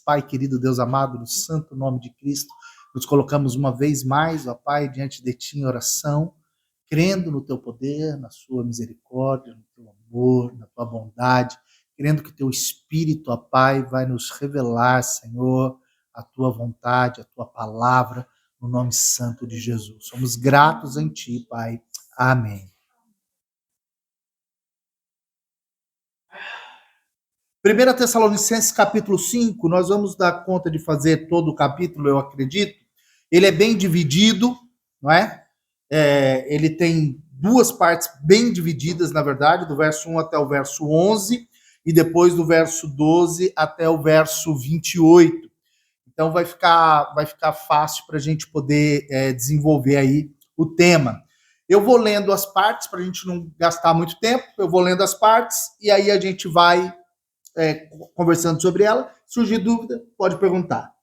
Pai querido, Deus amado, no santo nome de Cristo, nos colocamos uma vez mais, ó Pai, diante de Ti em oração, crendo no Teu poder, na Sua misericórdia, no Teu amor, na Tua bondade, crendo que Teu Espírito, ó Pai, vai nos revelar, Senhor, a Tua vontade, a Tua palavra, no nome santo de Jesus. Somos gratos em Ti, Pai. Amém. 1 Tessalonicenses capítulo 5, nós vamos dar conta de fazer todo o capítulo, eu acredito. Ele é bem dividido, não é? Ele tem duas partes bem divididas, na verdade, do verso 1 até o verso 11, e depois do verso 12 até o verso 28. Então vai ficar fácil para a gente poder desenvolver aí o tema. Eu vou lendo as partes, para a gente não gastar muito tempo, eu vou lendo as partes, e aí a gente vai conversando sobre ela. Surgir dúvida, pode perguntar.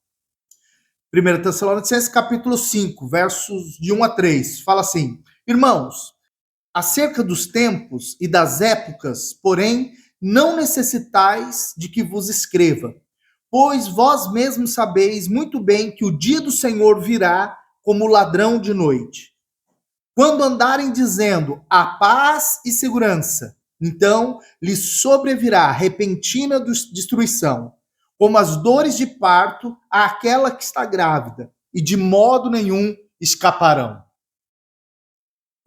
1 Tessalonicenses capítulo 5, versos de 1 a 3, fala assim: Irmãos, acerca dos tempos e das épocas, porém, não necessitais de que vos escreva, pois vós mesmos sabeis muito bem que o dia do Senhor virá como ladrão de noite. Quando andarem dizendo a paz e segurança, então lhes sobrevirá repentina destruição, como as dores de parto àquela que está grávida, e de modo nenhum escaparão.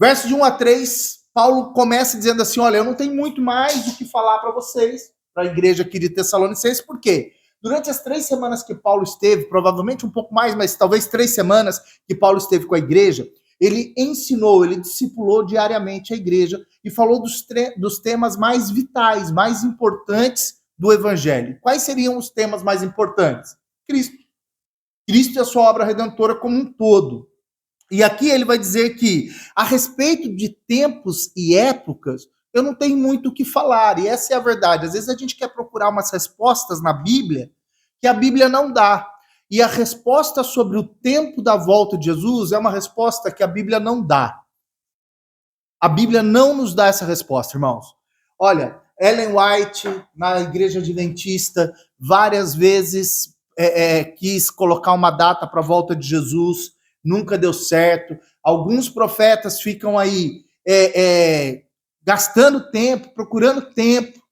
Verso de 1 a 3, Paulo começa dizendo assim: olha, eu não tenho muito mais do que falar para vocês, para a igreja aqui de Tessalonicenses, por quê? Durante as 3 semanas que Paulo esteve, provavelmente um pouco mais, mas talvez 3 semanas que Paulo esteve com a igreja, ele ensinou, ele discipulou diariamente a igreja e falou dos temas mais vitais, mais importantes do evangelho. Quais seriam os temas mais importantes? Cristo. Cristo e a sua obra redentora como um todo. E aqui ele vai dizer que, a respeito de tempos e épocas, eu não tenho muito o que falar, e essa é a verdade. Às vezes a gente quer procurar umas respostas na Bíblia que a Bíblia não dá. E a resposta sobre o tempo da volta de Jesus é uma resposta que a Bíblia não dá. A Bíblia não nos dá essa resposta, irmãos. Olha, Ellen White, na Igreja Adventista, várias vezes quis colocar uma data para a volta de Jesus, nunca deu certo. Alguns profetas ficam aí gastando tempo, procurando tempo,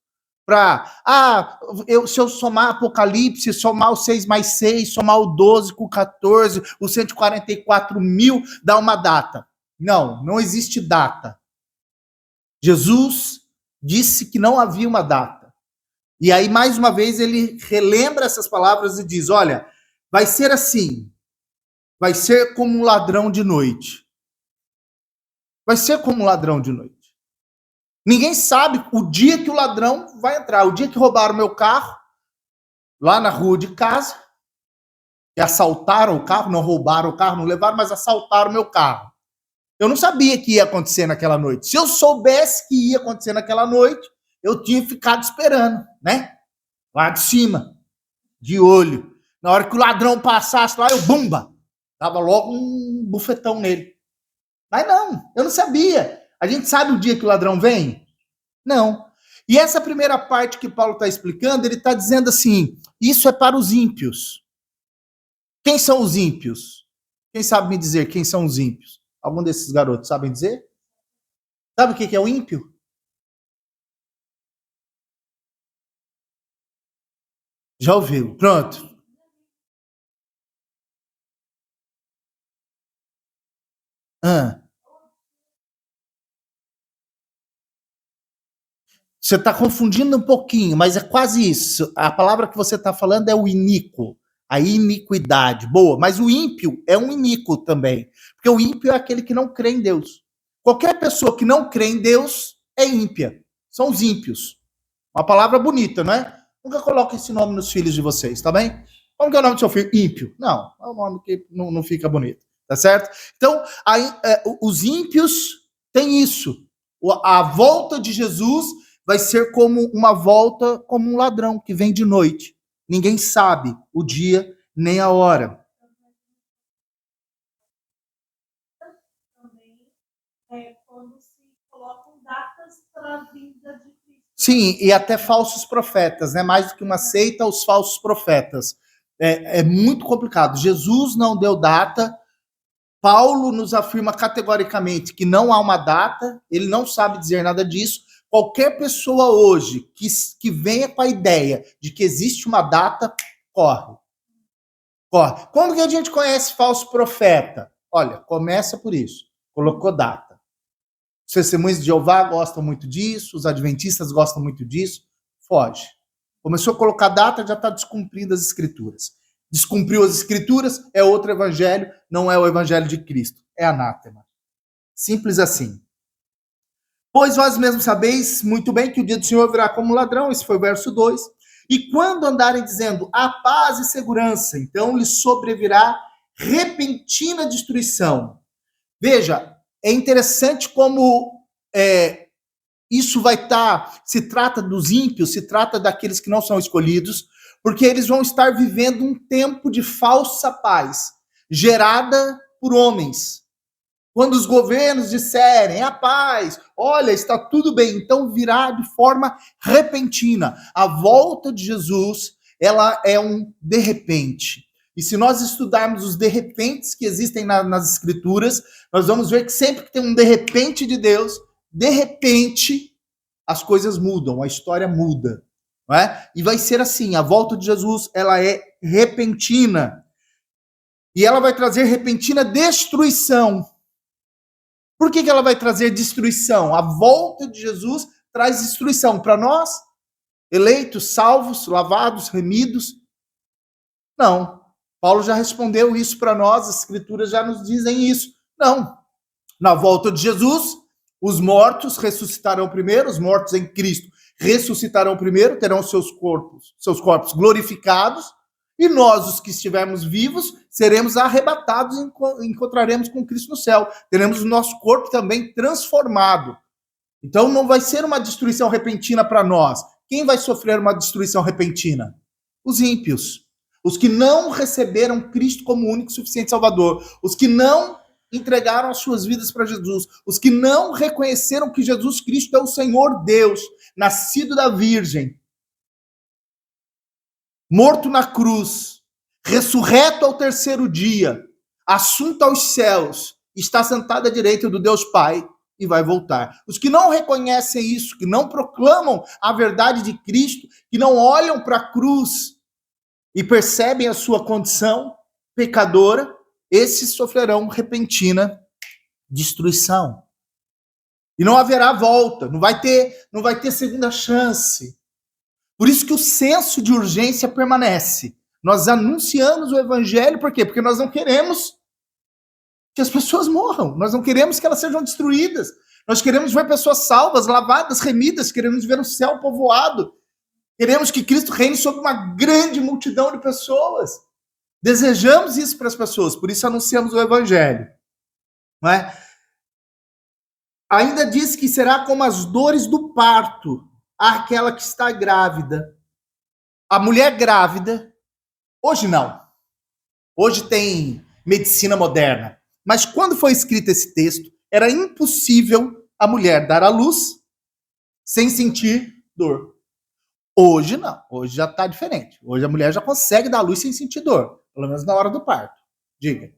se eu somar Apocalipse, somar o 6 mais 6, somar o 12 com 14, os 144 mil, dá uma data. Não existe data. Jesus disse que não havia uma data. E aí, mais uma vez, ele relembra essas palavras e diz, olha, vai ser assim, vai ser como um ladrão de noite. Vai ser como um ladrão de noite. Ninguém sabe o dia que o ladrão vai entrar. O dia que roubaram meu carro, lá na rua de casa, que assaltaram o carro, não roubaram o carro, não levaram, mas assaltaram o meu carro. Eu não sabia que ia acontecer naquela noite. Se eu soubesse que ia acontecer naquela noite, eu tinha ficado esperando, né? Lá de cima, de olho. Na hora que o ladrão passasse lá, eu, bumba! Dava logo um bufetão nele. Mas não, eu não sabia. A gente sabe o dia que o ladrão vem? Não. E essa primeira parte que Paulo está explicando, ele está dizendo assim, isso é para os ímpios. Quem são os ímpios? Quem sabe me dizer quem são os ímpios? Algum desses garotos sabem dizer? Sabe o que é o ímpio? Já ouviu? Pronto. Você está confundindo um pouquinho, mas é quase isso. A palavra que você está falando é o iníquo, a iniquidade. Boa, mas o ímpio é um iníquo também. Porque o ímpio é aquele que não crê em Deus. Qualquer pessoa que não crê em Deus é ímpia. São os ímpios. Uma palavra bonita, não é? Nunca coloque esse nome nos filhos de vocês, tá bem? Como que é o nome do seu filho? Ímpio. Não, é um nome que não fica bonito, tá certo? Então, os ímpios têm isso. A volta de Jesus vai ser como uma volta, como um ladrão que vem de noite. Ninguém sabe o dia nem a hora. Também quando se colocam datas para a vinda de Cristo. Sim, e até falsos profetas, né? Mais do que uma seita, os falsos profetas. É muito complicado. Jesus não deu data. Paulo nos afirma categoricamente que não há uma data, ele não sabe dizer nada disso. Qualquer pessoa hoje que venha com a ideia de que existe uma data, corre. Corre. Quando que a gente conhece falso profeta? Olha, começa por isso. Colocou data. Os testemunhos de Jeová gostam muito disso, os adventistas gostam muito disso. Foge. Começou a colocar data, já está descumprindo as escrituras. Descumpriu as escrituras, é outro evangelho, não é o evangelho de Cristo. É anátema. Simples assim. Pois vós mesmos sabeis muito bem que o dia do Senhor virá como ladrão, esse foi o verso 2. E quando andarem dizendo a paz e segurança, então lhes sobrevirá repentina destruição. Veja, é interessante como isso vai estar, se trata dos ímpios, se trata daqueles que não são escolhidos, porque eles vão estar vivendo um tempo de falsa paz, gerada por homens. Quando os governos disserem a paz, olha, está tudo bem, então virá de forma repentina. A volta de Jesus, ela é um de repente. E se nós estudarmos os de repentes que existem nas escrituras, nós vamos ver que sempre que tem um de repente de Deus, de repente as coisas mudam, a história muda. Não é? E vai ser assim, a volta de Jesus, ela é repentina. E ela vai trazer repentina destruição. Por que ela vai trazer destruição? A volta de Jesus traz destruição para nós, eleitos, salvos, lavados, remidos. Não. Paulo já respondeu isso para nós, as escrituras já nos dizem isso. Não. Na volta de Jesus, os mortos ressuscitarão primeiro, os mortos em Cristo ressuscitarão primeiro, terão seus corpos glorificados, e nós, os que estivermos vivos, seremos arrebatados e encontraremos com Cristo no céu. Teremos o nosso corpo também transformado. Então não vai ser uma destruição repentina para nós. Quem vai sofrer uma destruição repentina? Os ímpios. Os que não receberam Cristo como único e suficiente Salvador. Os que não entregaram as suas vidas para Jesus. Os que não reconheceram que Jesus Cristo é o Senhor Deus, nascido da Virgem, morto na cruz, ressurreto ao terceiro dia, assunto aos céus, está sentado à direita do Deus Pai e vai voltar. Os que não reconhecem isso, que não proclamam a verdade de Cristo, que não olham para a cruz e percebem a sua condição pecadora, esses sofrerão repentina destruição. E não haverá volta, não vai ter segunda chance. Por isso que o senso de urgência permanece. Nós anunciamos o evangelho, por quê? Porque nós não queremos que as pessoas morram. Nós não queremos que elas sejam destruídas. Nós queremos ver pessoas salvas, lavadas, remidas. Queremos ver o céu povoado. Queremos que Cristo reine sobre uma grande multidão de pessoas. Desejamos isso para as pessoas. Por isso anunciamos o evangelho. Não é? Ainda diz que será como as dores do parto àquela que está grávida. A mulher grávida, hoje não. Hoje tem medicina moderna. Mas quando foi escrito esse texto, era impossível a mulher dar à luz sem sentir dor. Hoje não. Hoje já está diferente. Hoje a mulher já consegue dar à luz sem sentir dor. Pelo menos na hora do parto. Diga.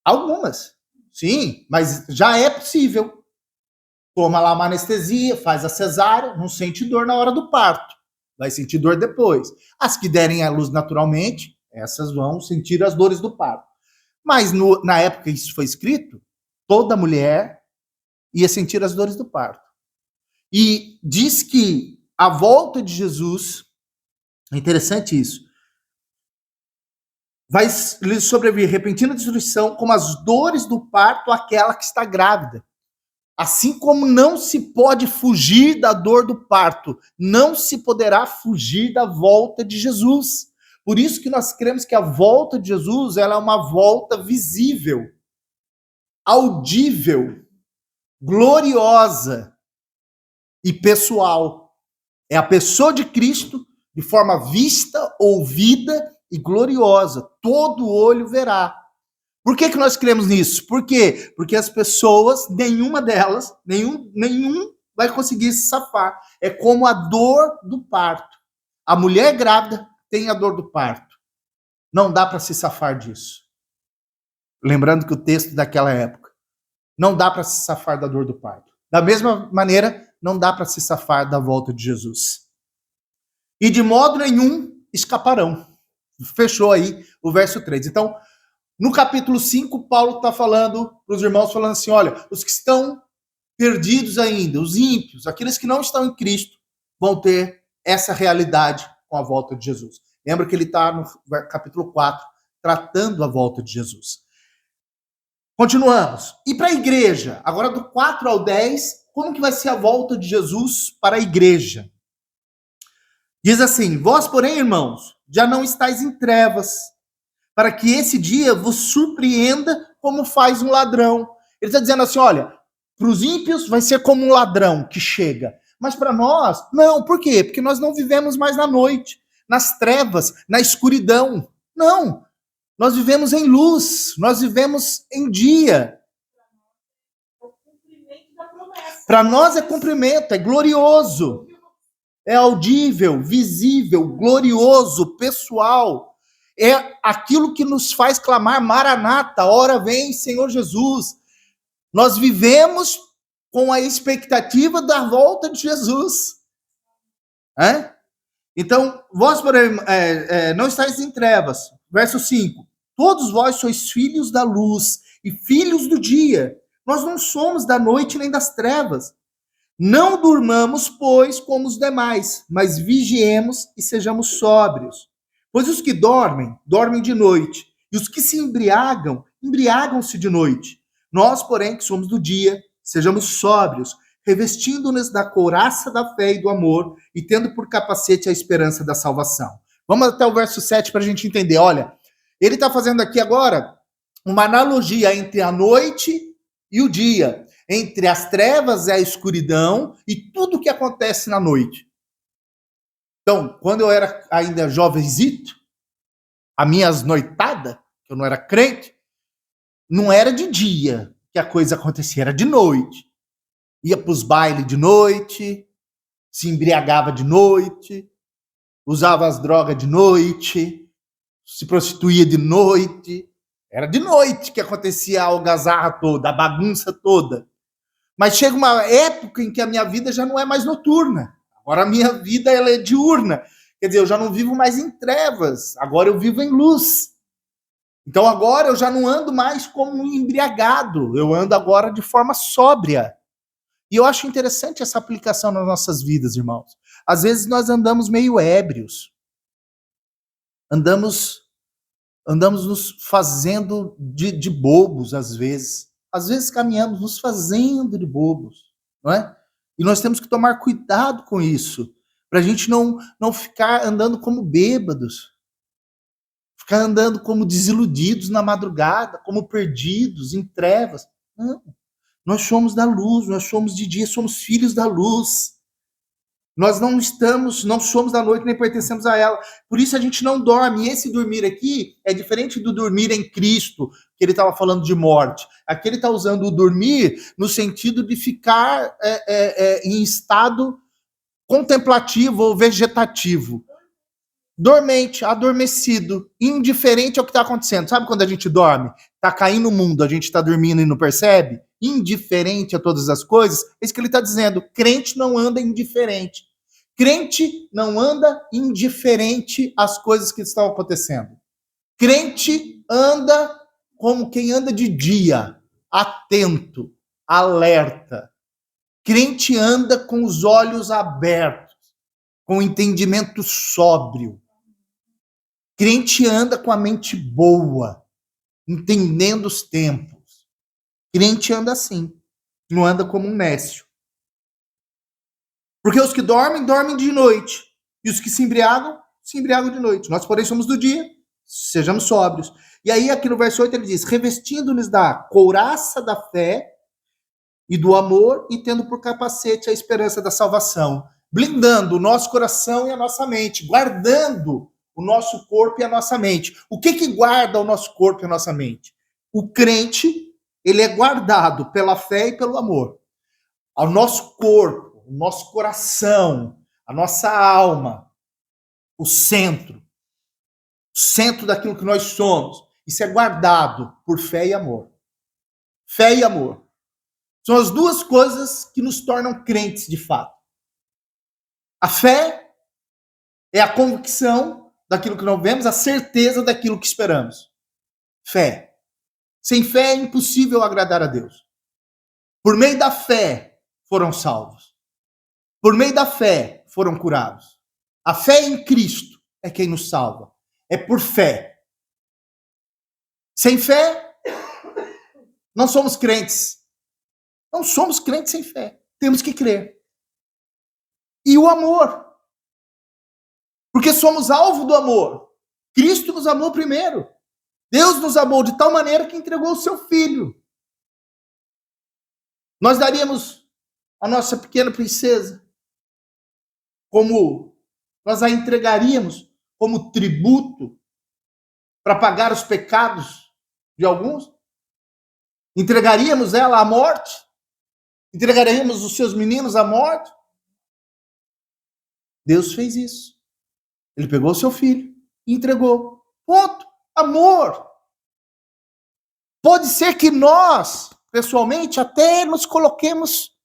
Algumas. Sim, mas já é possível. Toma lá uma anestesia, faz a cesárea, não sente dor na hora do parto. Vai sentir dor depois. As que derem à luz naturalmente, essas vão sentir as dores do parto. Mas na época que isso foi escrito, toda mulher ia sentir as dores do parto. E diz que a volta de Jesus, é interessante isso, vai lhe sobrevir repentina destruição como as dores do parto àquela que está grávida. Assim como não se pode fugir da dor do parto, não se poderá fugir da volta de Jesus. Por isso que nós cremos que a volta de Jesus ela é uma volta visível, audível, gloriosa e pessoal. É a pessoa de Cristo de forma vista, ouvida e gloriosa. Todo olho verá. Por que nós cremos nisso? Por quê? Porque as pessoas, nenhuma delas, nenhum vai conseguir se safar. É como a dor do parto. A mulher grávida tem a dor do parto. Não dá para se safar disso. Lembrando que o texto daquela época. Não dá para se safar da dor do parto. Da mesma maneira, não dá para se safar da volta de Jesus. E de modo nenhum escaparão. Fechou aí o verso 3. Então, no capítulo 5, Paulo está falando para os irmãos, falando assim, olha, os que estão perdidos ainda, os ímpios, aqueles que não estão em Cristo, vão ter essa realidade com a volta de Jesus. Lembra que ele está no capítulo 4, tratando a volta de Jesus. Continuamos. E para a igreja, agora do 4 ao 10, como que vai ser a volta de Jesus para a igreja? Diz assim, vós, porém, irmãos, já não estáis em trevas, para que esse dia vos surpreenda como faz um ladrão. Ele está dizendo assim, olha, para os ímpios vai ser como um ladrão que chega, mas para nós, não. Por quê? Porque nós não vivemos mais na noite, nas trevas, na escuridão. Não, nós vivemos em luz, nós vivemos em dia. Para nós é cumprimento, é glorioso, é audível, visível, glorioso, pessoal. É aquilo que nos faz clamar, Maranata, ora vem, Senhor Jesus. Nós vivemos com a expectativa da volta de Jesus. Então, vós, porém, não estáis em trevas. Verso 5. Todos vós sois filhos da luz e filhos do dia. Nós não somos da noite nem das trevas. Não durmamos, pois, como os demais, mas vigiemos e sejamos sóbrios. Pois os que dormem, dormem de noite, e os que se embriagam, embriagam-se de noite. Nós, porém, que somos do dia, sejamos sóbrios, revestindo-nos da couraça da fé e do amor, e tendo por capacete a esperança da salvação. Vamos até o verso 7 para a gente entender. Olha, ele está fazendo aqui agora uma analogia entre a noite e o dia, entre as trevas e a escuridão e tudo o que acontece na noite. Então, quando eu era ainda jovenzito, as minhas noitadas, que eu não era crente, não era de dia que a coisa acontecia, era de noite. Ia para os bailes de noite, se embriagava de noite, usava as drogas de noite, se prostituía de noite. Era de noite que acontecia a algazarra toda, a bagunça toda. Mas chega uma época em que a minha vida já não é mais noturna. Agora a minha vida ela é diurna. Quer dizer, eu já não vivo mais em trevas. Agora eu vivo em luz. Então agora eu já não ando mais como um embriagado. Eu ando agora de forma sóbria. E eu acho interessante essa aplicação nas nossas vidas, irmãos. Às vezes nós andamos meio ébrios. Andamos nos fazendo de bobos, às vezes. Às vezes caminhamos nos fazendo de bobos, não é? E nós temos que tomar cuidado com isso, para a gente não ficar andando como bêbados, ficar andando como desiludidos na madrugada, como perdidos, em trevas. Não. Nós somos da luz, nós somos de dia, somos filhos da luz. Nós não somos da noite nem pertencemos a ela. Por isso a gente não dorme. E esse dormir aqui é diferente do dormir em Cristo, que ele estava falando de morte. Aqui ele está usando o dormir no sentido de ficar em estado contemplativo ou vegetativo. Dormente, adormecido, indiferente ao que está acontecendo. Sabe quando a gente dorme? Está caindo o mundo, a gente está dormindo e não percebe? Indiferente a todas as coisas. É isso que ele está dizendo. Crente não anda indiferente. Crente não anda indiferente às coisas que estão acontecendo. Crente anda como quem anda de dia, atento, alerta. Crente anda com os olhos abertos, com o entendimento sóbrio. Crente anda com a mente boa, entendendo os tempos. Crente anda assim, não anda como um nécio. Porque os que dormem, dormem de noite. E os que se embriagam de noite. Nós, porém, somos do dia, sejamos sóbrios. E aí, aqui no verso 8, ele diz, revestindo-nos da couraça da fé e do amor e tendo por capacete a esperança da salvação. Blindando o nosso coração e a nossa mente, guardando o nosso corpo e a nossa mente. O que guarda o nosso corpo e a nossa mente? O crente, ele é guardado pela fé e pelo amor. Ao nosso corpo, o nosso coração, a nossa alma, o centro, centro daquilo que nós somos. Isso é guardado por fé e amor. Fé e amor. São as duas coisas que nos tornam crentes de fato. A fé é a convicção daquilo que não vemos, a certeza daquilo que esperamos. Fé. Sem fé é impossível agradar a Deus. Por meio da fé foram salvos. Por meio da fé foram curados. A fé em Cristo é quem nos salva. É por fé. Sem fé, não somos crentes. Não somos crentes sem fé. Temos que crer. E o amor. Porque somos alvo do amor. Cristo nos amou primeiro. Deus nos amou de tal maneira que entregou o seu Filho. Nós daríamos a nossa pequena princesa como nós a entregaríamos como tributo para pagar os pecados de alguns? Entregaríamos ela à morte? Entregaríamos os seus meninos à morte? Deus fez isso. Ele pegou o seu filho e entregou. Ponto. Amor. Pode ser que nós, pessoalmente, até nos coloquemos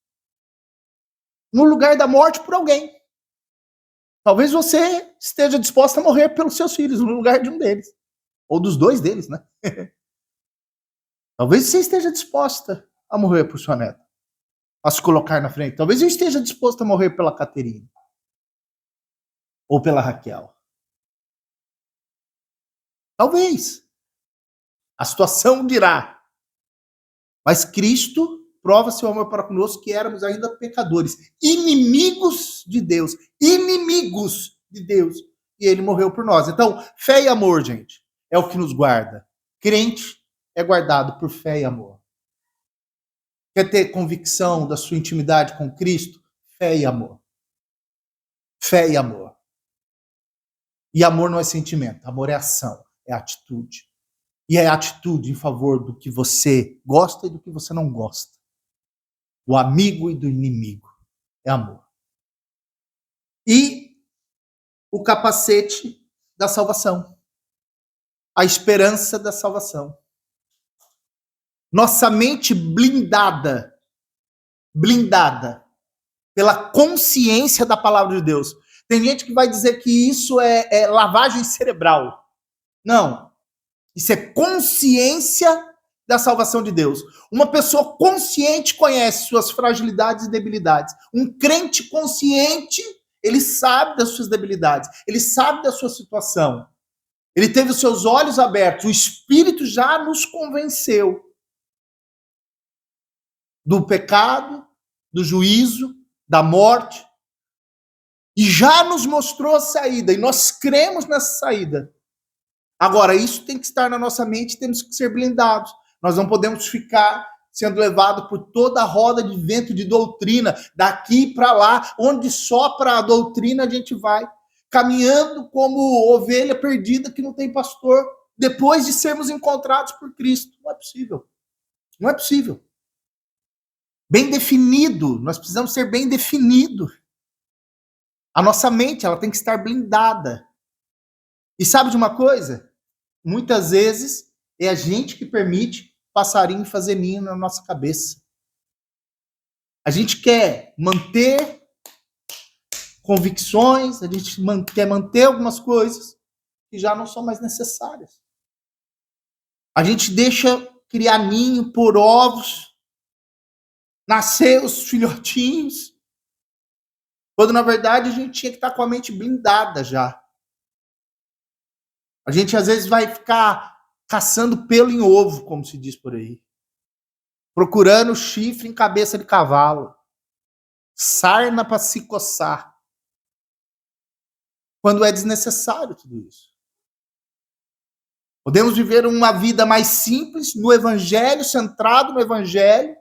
no lugar da morte por alguém. Talvez você esteja disposta a morrer pelos seus filhos, no lugar de um deles. Ou dos dois deles, né? Talvez você esteja disposta a morrer por sua neta. A se colocar na frente. Talvez eu esteja disposto a morrer pela Caterina. Ou pela Raquel. Talvez. A situação dirá. Mas Cristo prova seu amor para conosco, que éramos ainda pecadores, inimigos de Deus, inimigos de Deus. E ele morreu por nós. Então, fé e amor, gente, é o que nos guarda. Crente é guardado por fé e amor. Quer ter convicção da sua intimidade com Cristo? Fé e amor. Fé e amor. E amor não é sentimento, amor é ação, é atitude. E é atitude em favor do que você gosta e do que você não gosta. Do amigo e do inimigo. É amor. E o capacete da salvação. A esperança da salvação. Nossa mente blindada pela consciência da palavra de Deus. Tem gente que vai dizer que isso é lavagem cerebral. Não. Isso é consciência da salvação de Deus. Uma pessoa consciente conhece suas fragilidades e debilidades. Um crente consciente, ele sabe das suas debilidades. Ele sabe da sua situação. Ele teve os seus olhos abertos. O Espírito já nos convenceu do pecado, do juízo, da morte. E já nos mostrou a saída. E nós cremos nessa saída. Agora, isso tem que estar na nossa mente, temos que ser blindados. Nós não podemos ficar sendo levados por toda a roda de vento de doutrina, daqui para lá, onde sopra a doutrina a gente vai, caminhando como ovelha perdida que não tem pastor, depois de sermos encontrados por Cristo. Não é possível. Não é possível. Bem definido, nós precisamos ser bem definido. A nossa mente, ela tem que estar blindada. E sabe de uma coisa? Muitas vezes é a gente que permite passarinho fazer ninho na nossa cabeça. A gente quer manter convicções, a gente quer manter algumas coisas que já não são mais necessárias. A gente deixa criar ninho, pôr ovos, nascer os filhotinhos, quando na verdade a gente tinha que estar com a mente blindada já. A gente às vezes vai ficar caçando pelo em ovo, como se diz por aí. Procurando chifre em cabeça de cavalo. Sarna para se coçar. Quando é desnecessário tudo isso. Podemos viver uma vida mais simples, no Evangelho, centrado no Evangelho,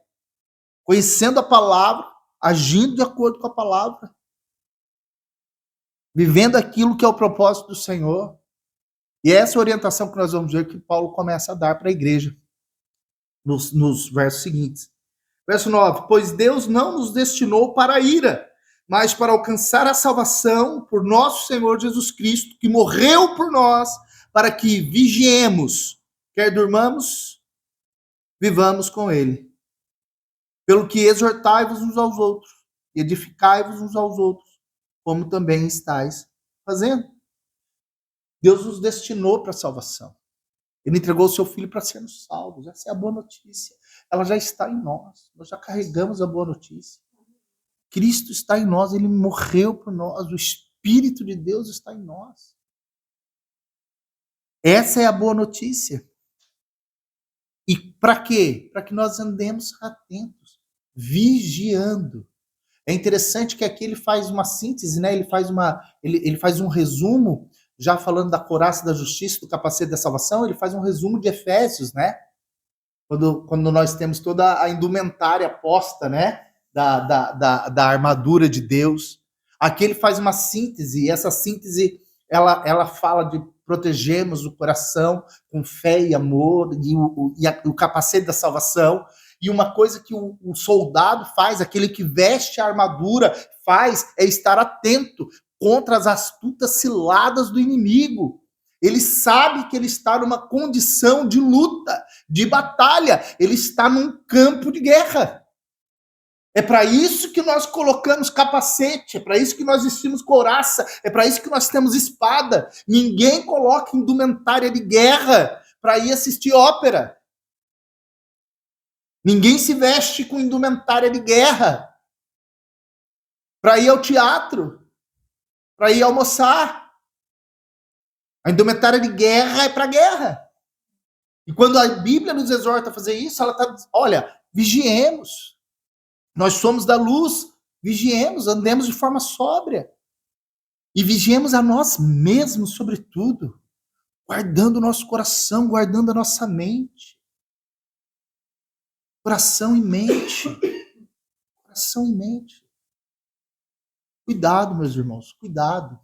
conhecendo a palavra, agindo de acordo com a palavra, vivendo aquilo que é o propósito do Senhor. E essa é a orientação que nós vamos ver que Paulo começa a dar para a igreja nos versos seguintes. Verso 9: pois Deus não nos destinou para a ira, mas para alcançar a salvação por nosso Senhor Jesus Cristo, que morreu por nós, para que vigiemos, quer durmamos, vivamos com ele. Pelo que exortai-vos uns aos outros, edificai-vos uns aos outros, como também estáis fazendo. Deus nos destinou para a salvação. Ele entregou o seu filho para sermos salvos. Essa é a boa notícia. Ela já está em nós. Nós já carregamos a boa notícia. Cristo está em nós, ele morreu por nós, o Espírito de Deus está em nós. Essa é a boa notícia. E para quê? Para que nós andemos atentos, vigiando. É interessante que aqui ele faz uma síntese, né? Ele faz um resumo, já falando da couraça da justiça, do capacete da salvação, ele faz um resumo de Efésios, né? Quando nós temos toda a indumentária posta, né? Da armadura de Deus. Aqui ele faz uma síntese, e essa síntese ela fala de protegermos o coração com fé e amor, e o capacete da salvação. E uma coisa que o soldado faz, aquele que veste a armadura faz, é estar atento contra as astutas ciladas do inimigo. Ele sabe que ele está numa condição de luta, de batalha. Ele está num campo de guerra. É para isso que nós colocamos capacete, é para isso que nós vestimos couraça, é para isso que nós temos espada. Ninguém coloca indumentária de guerra para ir assistir ópera. Ninguém se veste com indumentária de guerra para ir ao teatro, para ir almoçar. A indumentária de guerra é para guerra. E quando a Bíblia nos exorta a fazer isso, ela está dizendo, olha, vigiemos. Nós somos da luz, vigiemos, andemos de forma sóbria. E vigiemos a nós mesmos, sobretudo, guardando o nosso coração, guardando a nossa mente. Coração e mente. Coração e mente. Cuidado, meus irmãos, cuidado.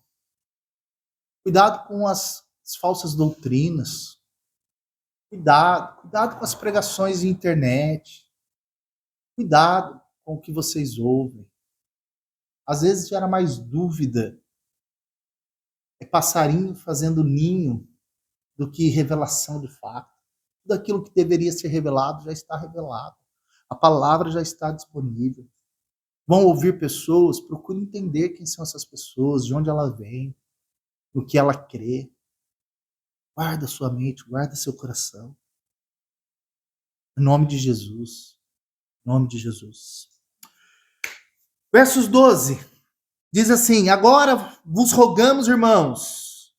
Cuidado com as falsas doutrinas. Cuidado com as pregações de internet. Cuidado com o que vocês ouvem. Às vezes gera mais dúvida. É passarinho fazendo ninho do que revelação de fato. Tudo aquilo que deveria ser revelado já está revelado. A palavra já está disponível. Vão ouvir pessoas, procure entender quem são essas pessoas, de onde ela vem, no que ela crê. Guarda sua mente, guarda seu coração. Em nome de Jesus. Em nome de Jesus. Versos 12. Diz assim, agora vos rogamos, irmãos,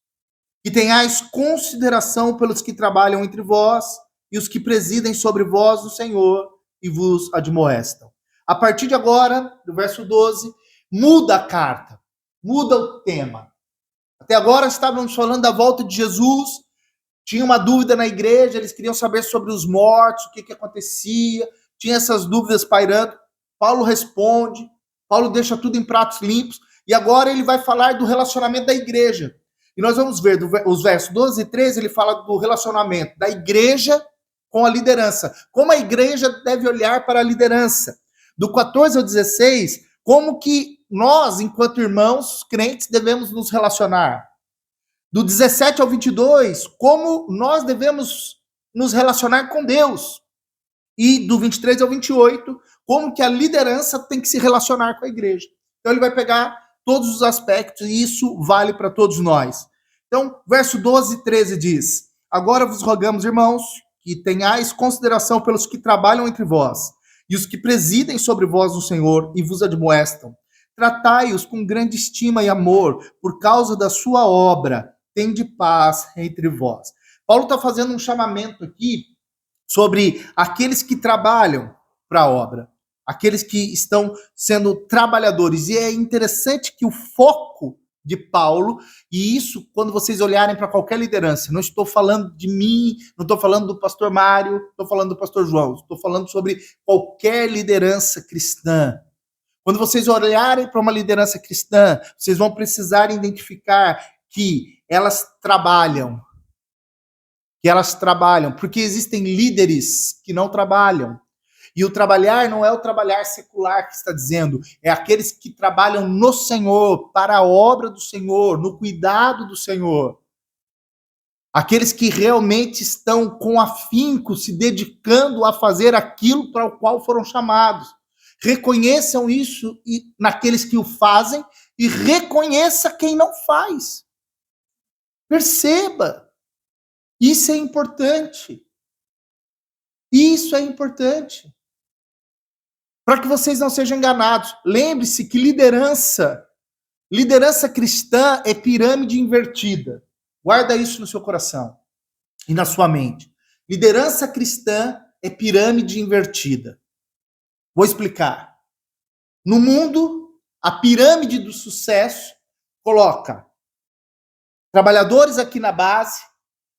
que tenhais consideração pelos que trabalham entre vós e os que presidem sobre vós o Senhor e vos admoestam. A partir de agora, do verso 12, muda a carta, muda o tema. Até agora estávamos falando da volta de Jesus, tinha uma dúvida na igreja, eles queriam saber sobre os mortos, o que acontecia, tinha essas dúvidas pairando. Paulo responde, Paulo deixa tudo em pratos limpos, e agora ele vai falar do relacionamento da igreja. E nós vamos ver, os versos 12 e 13, ele fala do relacionamento da igreja com a liderança. Como a igreja deve olhar para a liderança. Do 14 ao 16, como que nós, enquanto irmãos crentes, devemos nos relacionar. Do 17 ao 22, como nós devemos nos relacionar com Deus. E do 23 ao 28, como que a liderança tem que se relacionar com a igreja. Então ele vai pegar todos os aspectos e isso vale para todos nós. Então, verso 12 e 13 diz, agora vos rogamos, irmãos, que tenhais consideração pelos que trabalham entre vós e os que presidem sobre vós o Senhor e vos admoestam. Tratai-os com grande estima e amor por causa da sua obra. Tende paz entre vós. Paulo está fazendo um chamamento aqui sobre aqueles que trabalham para a obra, aqueles que estão sendo trabalhadores. E é interessante que o foco de Paulo, e isso quando vocês olharem para qualquer liderança, não estou falando de mim, não estou falando do pastor Mário, estou falando do pastor João, estou falando sobre qualquer liderança cristã. Quando vocês olharem para uma liderança cristã, vocês vão precisar identificar que elas trabalham, porque existem líderes que não trabalham. E o trabalhar não é o trabalhar secular que está dizendo, é aqueles que trabalham no Senhor, para a obra do Senhor, no cuidado do Senhor. Aqueles que realmente estão com afinco, se dedicando a fazer aquilo para o qual foram chamados. Reconheçam isso naqueles que o fazem e reconheça quem não faz. Perceba. Isso é importante. Isso é importante. Para que vocês não sejam enganados. Lembre-se que liderança cristã é pirâmide invertida. Guarda isso no seu coração e na sua mente. Liderança cristã é pirâmide invertida. Vou explicar. No mundo, a pirâmide do sucesso coloca trabalhadores aqui na base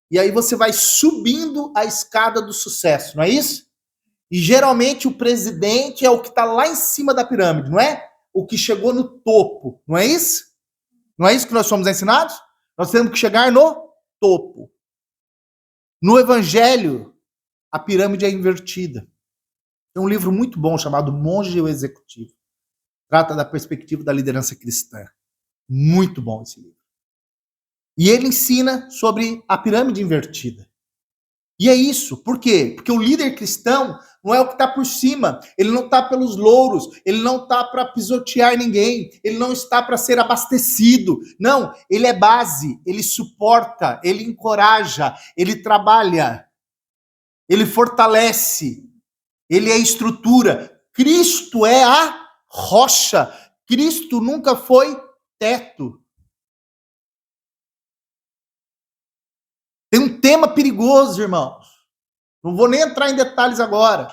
e aí você vai subindo a escada do sucesso, não é isso? E geralmente o presidente é o que está lá em cima da pirâmide, não é? O que chegou no topo, não é isso? Não é isso que nós somos ensinados? Nós temos que chegar no topo. No Evangelho, a pirâmide é invertida. Tem um livro muito bom chamado Monge e o Executivo. Trata da perspectiva da liderança cristã. Muito bom esse livro. E ele ensina sobre a pirâmide invertida. E é isso. Por quê? Porque o líder cristão não é o que está por cima. Ele não está pelos louros. Ele não está para pisotear ninguém. Ele não está para ser abastecido. Não, ele é base. Ele suporta. Ele encoraja. Ele trabalha. Ele fortalece. Ele é estrutura. Cristo é a rocha. Cristo nunca foi teto. Tem um tema perigoso, irmãos. Não vou nem entrar em detalhes agora.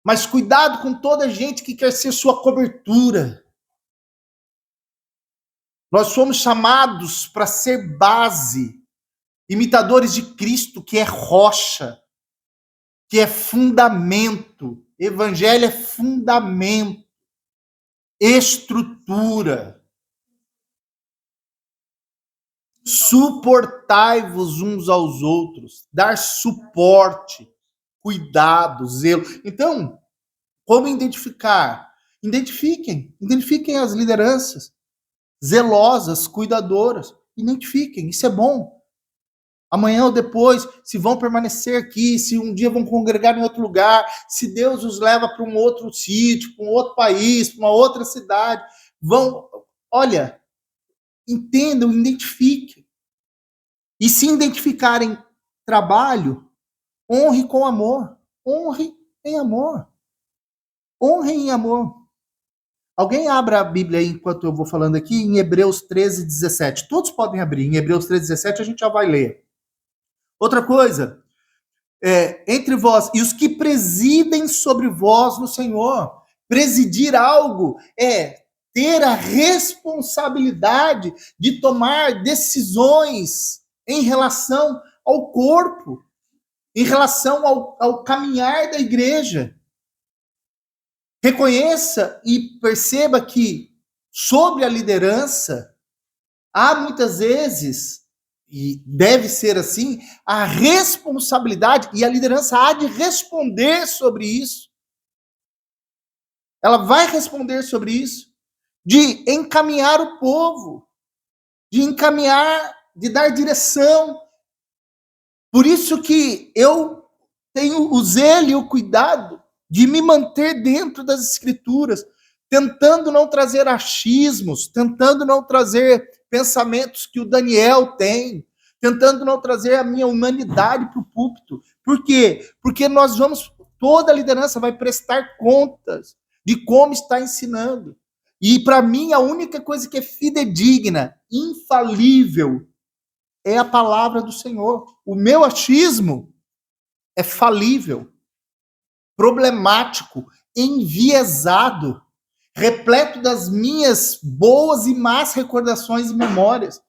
Mas cuidado com toda gente que quer ser sua cobertura. Nós somos chamados para ser base, imitadores de Cristo, que é rocha, que é fundamento. Evangelho é fundamento, estrutura. Suportai-vos uns aos outros, dar suporte, cuidado, zelo. Então, como identificar? Identifiquem as lideranças zelosas, cuidadoras. Identifiquem, isso é bom. Amanhã ou depois, se vão permanecer aqui, se um dia vão congregar em outro lugar, se Deus os leva para um outro sítio, para um outro país, para uma outra cidade, olha, entendam, identifiquem. E se identificarem trabalho, honre com amor. Honre em amor. Honre em amor. Alguém abra a Bíblia aí enquanto eu vou falando aqui em Hebreus 13, 17. Todos podem abrir. Em Hebreus 13, 17 a gente já vai ler. Outra coisa, entre vós e os que presidem sobre vós no Senhor. Presidir algo é ter a responsabilidade de tomar decisões em relação ao corpo, em relação ao caminhar da igreja. Reconheça e perceba que sobre a liderança há muitas vezes, e deve ser assim, a responsabilidade, e a liderança há de responder sobre isso. Ela vai responder sobre isso, de encaminhar o povo, de encaminhar, de dar direção. Por isso que eu tenho o zelo e o cuidado de me manter dentro das Escrituras, tentando não trazer achismos, tentando não trazer pensamentos que o Daniel tem, tentando não trazer a minha humanidade para o púlpito. Por quê? Porque toda a liderança vai prestar contas de como está ensinando. E para mim, a única coisa que é fidedigna, infalível, é a palavra do Senhor. O meu achismo é falível, problemático, enviesado, repleto das minhas boas e más recordações e memórias.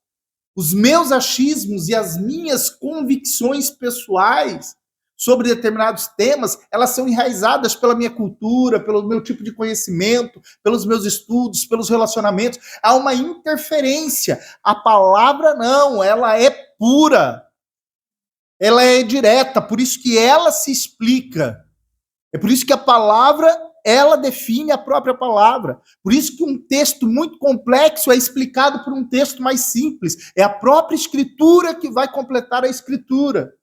Os meus achismos e as minhas convicções pessoais sobre determinados temas, elas são enraizadas pela minha cultura, pelo meu tipo de conhecimento, pelos meus estudos, pelos relacionamentos. Há uma interferência. A palavra não, ela é pura. Ela é direta, por isso que ela se explica. É por isso que a palavra ela define a própria palavra. Por isso que um texto muito complexo é explicado por um texto mais simples. É a própria Escritura que vai completar a Escritura.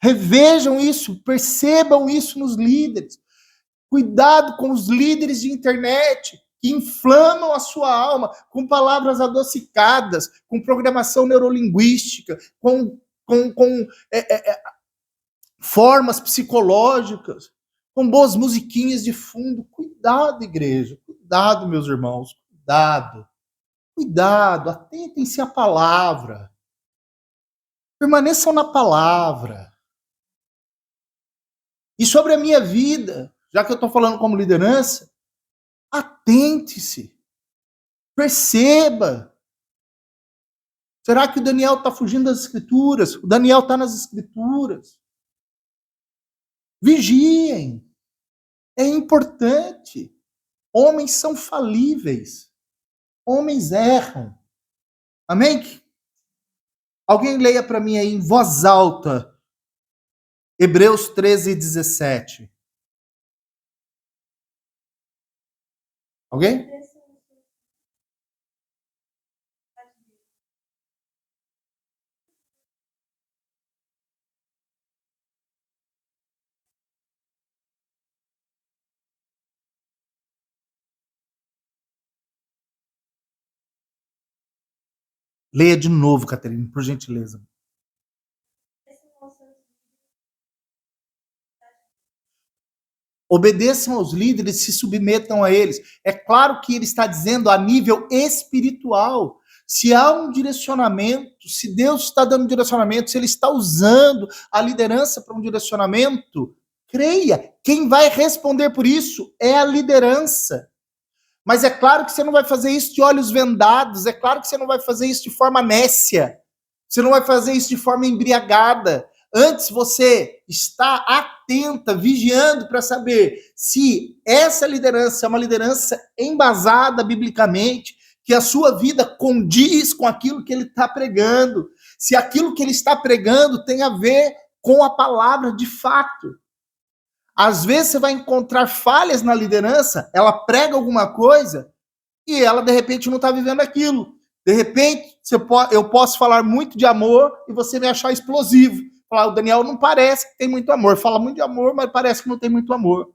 Revejam isso, percebam isso nos líderes. Cuidado com os líderes de internet que inflamam a sua alma com palavras adocicadas, com programação neurolinguística, com formas psicológicas, com boas musiquinhas de fundo. Cuidado, igreja. Cuidado, meus irmãos. Cuidado. Cuidado. Atentem-se à palavra. Permaneçam na palavra. E sobre a minha vida, já que eu estou falando como liderança, atente-se. Perceba. Será que o Daniel está fugindo das Escrituras? O Daniel está nas Escrituras. Vigiem. É importante. Homens são falíveis. Homens erram. Amém? Alguém leia para mim aí em voz alta. Hebreus 13:17. Alguém? Leia de novo, Caterina, por gentileza. Obedeçam aos líderes, se submetam a eles. É claro que ele está dizendo a nível espiritual. Se há um direcionamento, se Deus está dando direcionamento, se ele está usando a liderança para um direcionamento, creia, quem vai responder por isso é a liderança. Mas é claro que você não vai fazer isso de olhos vendados, é claro que você não vai fazer isso de forma nécia, você não vai fazer isso de forma embriagada. Antes você está atenta, vigiando para saber se essa liderança é uma liderança embasada biblicamente, que a sua vida condiz com aquilo que ele está pregando, se aquilo que ele está pregando tem a ver com a palavra de fato. Às vezes você vai encontrar falhas na liderança, ela prega alguma coisa e ela de repente não está vivendo aquilo. De repente eu posso falar muito de amor e você me achar explosivo. Falar, o Daniel não parece que tem muito amor. Fala muito de amor, mas parece que não tem muito amor.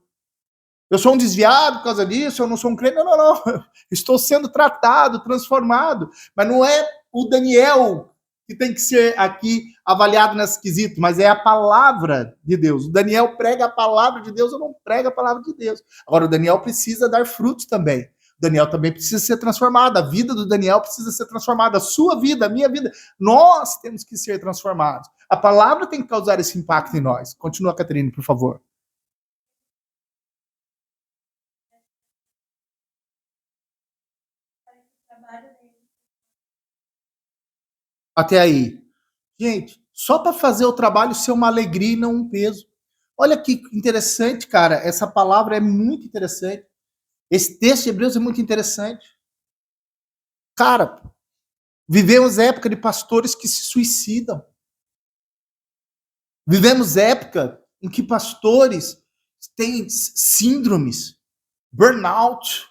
Eu sou um desviado por causa disso, eu não sou um crente. Não. Estou sendo tratado, transformado. Mas não é o Daniel que tem que ser aqui avaliado nesse quesito, mas é a palavra de Deus. O Daniel prega a palavra de Deus, eu não prego a palavra de Deus. Agora, o Daniel precisa dar frutos também. O Daniel também precisa ser transformado. A vida do Daniel precisa ser transformada. A sua vida, a minha vida. Nós temos que ser transformados. A palavra tem que causar esse impacto em nós. Continua, Caterine, por favor. Até aí. Gente, só para fazer o trabalho ser uma alegria e não um peso. Olha que interessante, cara. Essa palavra é muito interessante. Esse texto de Hebreus é muito interessante. Cara, vivemos época de pastores que se suicidam. Vivemos época em que pastores têm síndromes, burnout.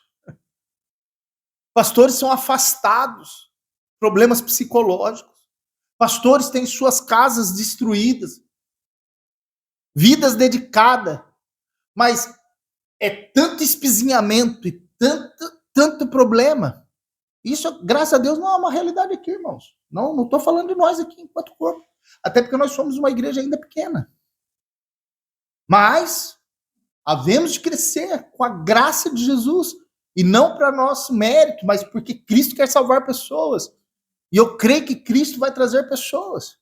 Pastores são afastados, problemas psicológicos. Pastores têm suas casas destruídas, vidas dedicadas, mas é tanto espizinhamento e tanto problema. Isso, graças a Deus, não é uma realidade aqui, irmãos. Não estou falando de nós aqui enquanto corpo. Até porque nós somos uma igreja ainda pequena. Mas havemos de crescer com a graça de Jesus. E não para nosso mérito, mas porque Cristo quer salvar pessoas. E eu creio que Cristo vai trazer pessoas.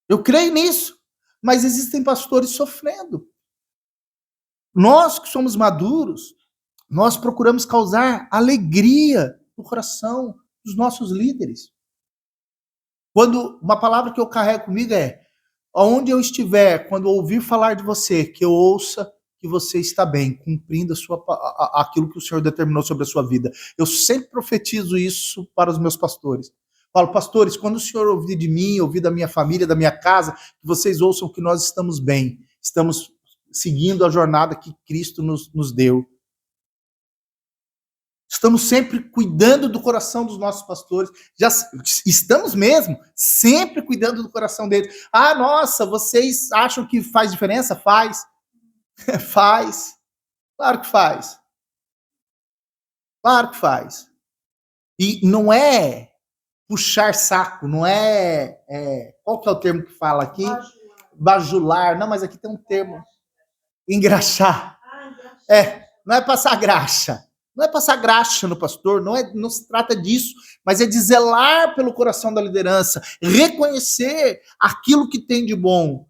Eu creio nisso. Mas existem pastores sofrendo. Nós que somos maduros, nós procuramos causar alegria no coração dos nossos líderes. Quando uma palavra que eu carrego comigo é: onde eu estiver, quando eu ouvir falar de você, que eu ouça que você está bem, cumprindo aquilo que o Senhor determinou sobre a sua vida. Eu sempre profetizo isso para os meus pastores. Falo, pastores, quando o Senhor ouvir de mim, ouvir da minha família, da minha casa, que vocês ouçam que nós estamos bem, estamos seguindo a jornada que Cristo nos deu. Estamos sempre cuidando do coração dos nossos pastores. Já estamos mesmo sempre cuidando do coração deles. Ah, nossa, vocês acham que faz diferença? Faz. Faz. Claro que faz. Claro que faz. E não é puxar saco, não qual que é o termo que fala aqui? Bajular. Não, mas aqui tem um termo. Engraxar. Não é passar graxa. Não é passar graxa no pastor, não se trata disso, mas é de zelar pelo coração da liderança, reconhecer aquilo que tem de bom.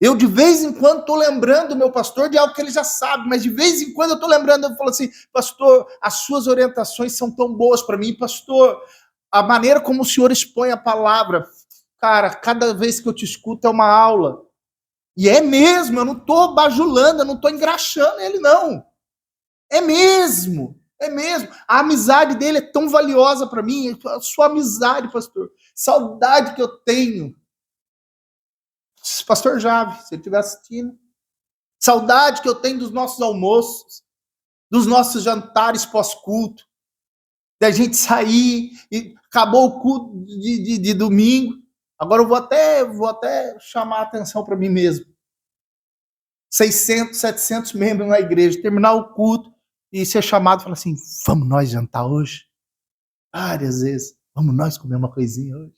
Eu, de vez em quando, estou lembrando o meu pastor de algo que ele já sabe, mas de vez em quando eu estou lembrando, eu falo assim, pastor, as suas orientações são tão boas para mim, pastor, a maneira como o senhor expõe a palavra, cara, cada vez que eu te escuto é uma aula. E é mesmo, eu não estou bajulando, eu não estou engraxando ele, não. É mesmo. A amizade dele é tão valiosa para mim. A sua amizade, pastor. Saudade que eu tenho. Pastor Jave, se ele estiver assistindo. Saudade que eu tenho dos nossos almoços, dos nossos jantares pós-culto. Da gente sair e acabou o culto de domingo. Agora eu vou até chamar a atenção para mim mesmo. 600, 700 membros na igreja. Terminar o culto. E ser chamado e falar assim, vamos nós jantar hoje? Várias vezes. Vamos nós comer uma coisinha hoje?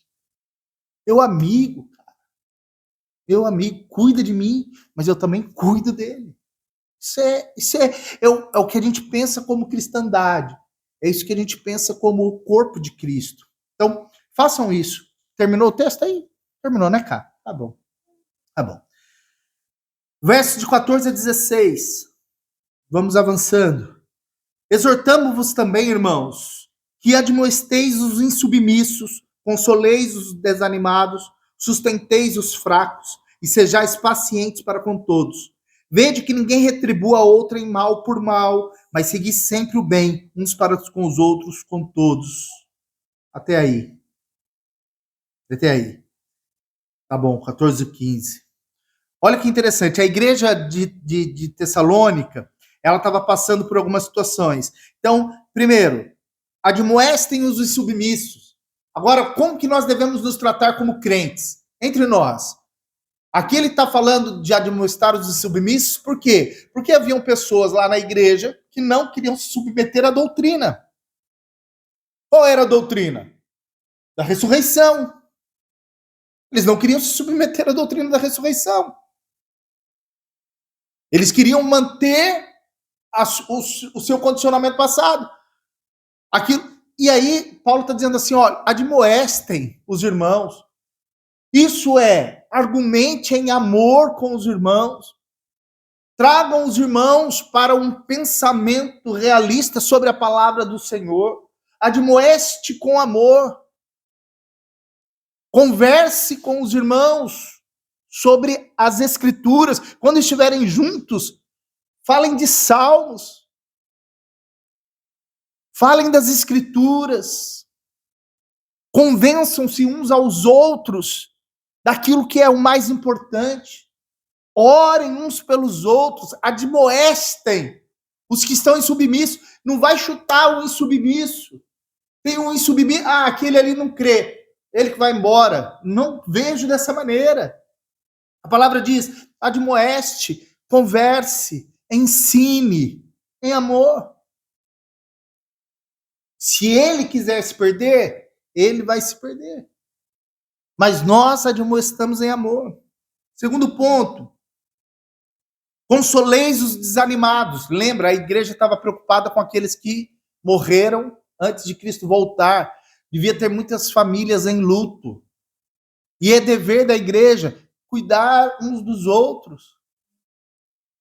Meu amigo, cara. Meu amigo cuida de mim, mas eu também cuido dele. Isso é o que a gente pensa como cristandade. É isso que a gente pensa como o corpo de Cristo. Então, façam isso. Terminou o texto aí? Terminou, né, cara? Tá bom. Versos de 14 a 16. Vamos avançando. Exortamo-vos também, irmãos, que admoesteis os insubmissos, consoleis os desanimados, sustenteis os fracos e sejais pacientes para com todos. Vede que ninguém retribua a outrem mal por mal, mas segui sempre o bem, uns para com os outros, com todos. Até aí. Tá bom, 14 e 15. Olha que interessante, a igreja de Tessalônica, ela estava passando por algumas situações. Então, primeiro, admoestem os insubmissos. Agora, como que nós devemos nos tratar como crentes? Entre nós. Aqui ele está falando de admoestar os insubmissos, por quê? Porque haviam pessoas lá na igreja que não queriam se submeter à doutrina. Qual era a doutrina? Da ressurreição. Eles não queriam se submeter à doutrina da ressurreição. Eles queriam manter o seu condicionamento passado. E aí, Paulo está dizendo assim, ó, admoestem os irmãos. Isso é, argumente em amor com os irmãos. Tragam os irmãos para um pensamento realista sobre a palavra do Senhor. Admoeste com amor. Converse com os irmãos sobre as escrituras. Quando estiverem juntos, falem de salmos. Falem das escrituras. Convençam-se uns aos outros daquilo que é o mais importante. Orem uns pelos outros. Admoestem os que estão insubmissos. Não vai chutar o insubmisso. Tem um insubmisso. Ah, aquele ali não crê. Ele que vai embora. Não vejo dessa maneira. A palavra diz, admoeste, converse, ensine, em amor. Se ele quiser se perder, ele vai se perder. Mas nós admoestamos em amor. Segundo ponto, consoleis os desanimados. Lembra, a igreja estava preocupada com aqueles que morreram antes de Cristo voltar. Devia ter muitas famílias em luto. E é dever da igreja cuidar uns dos outros.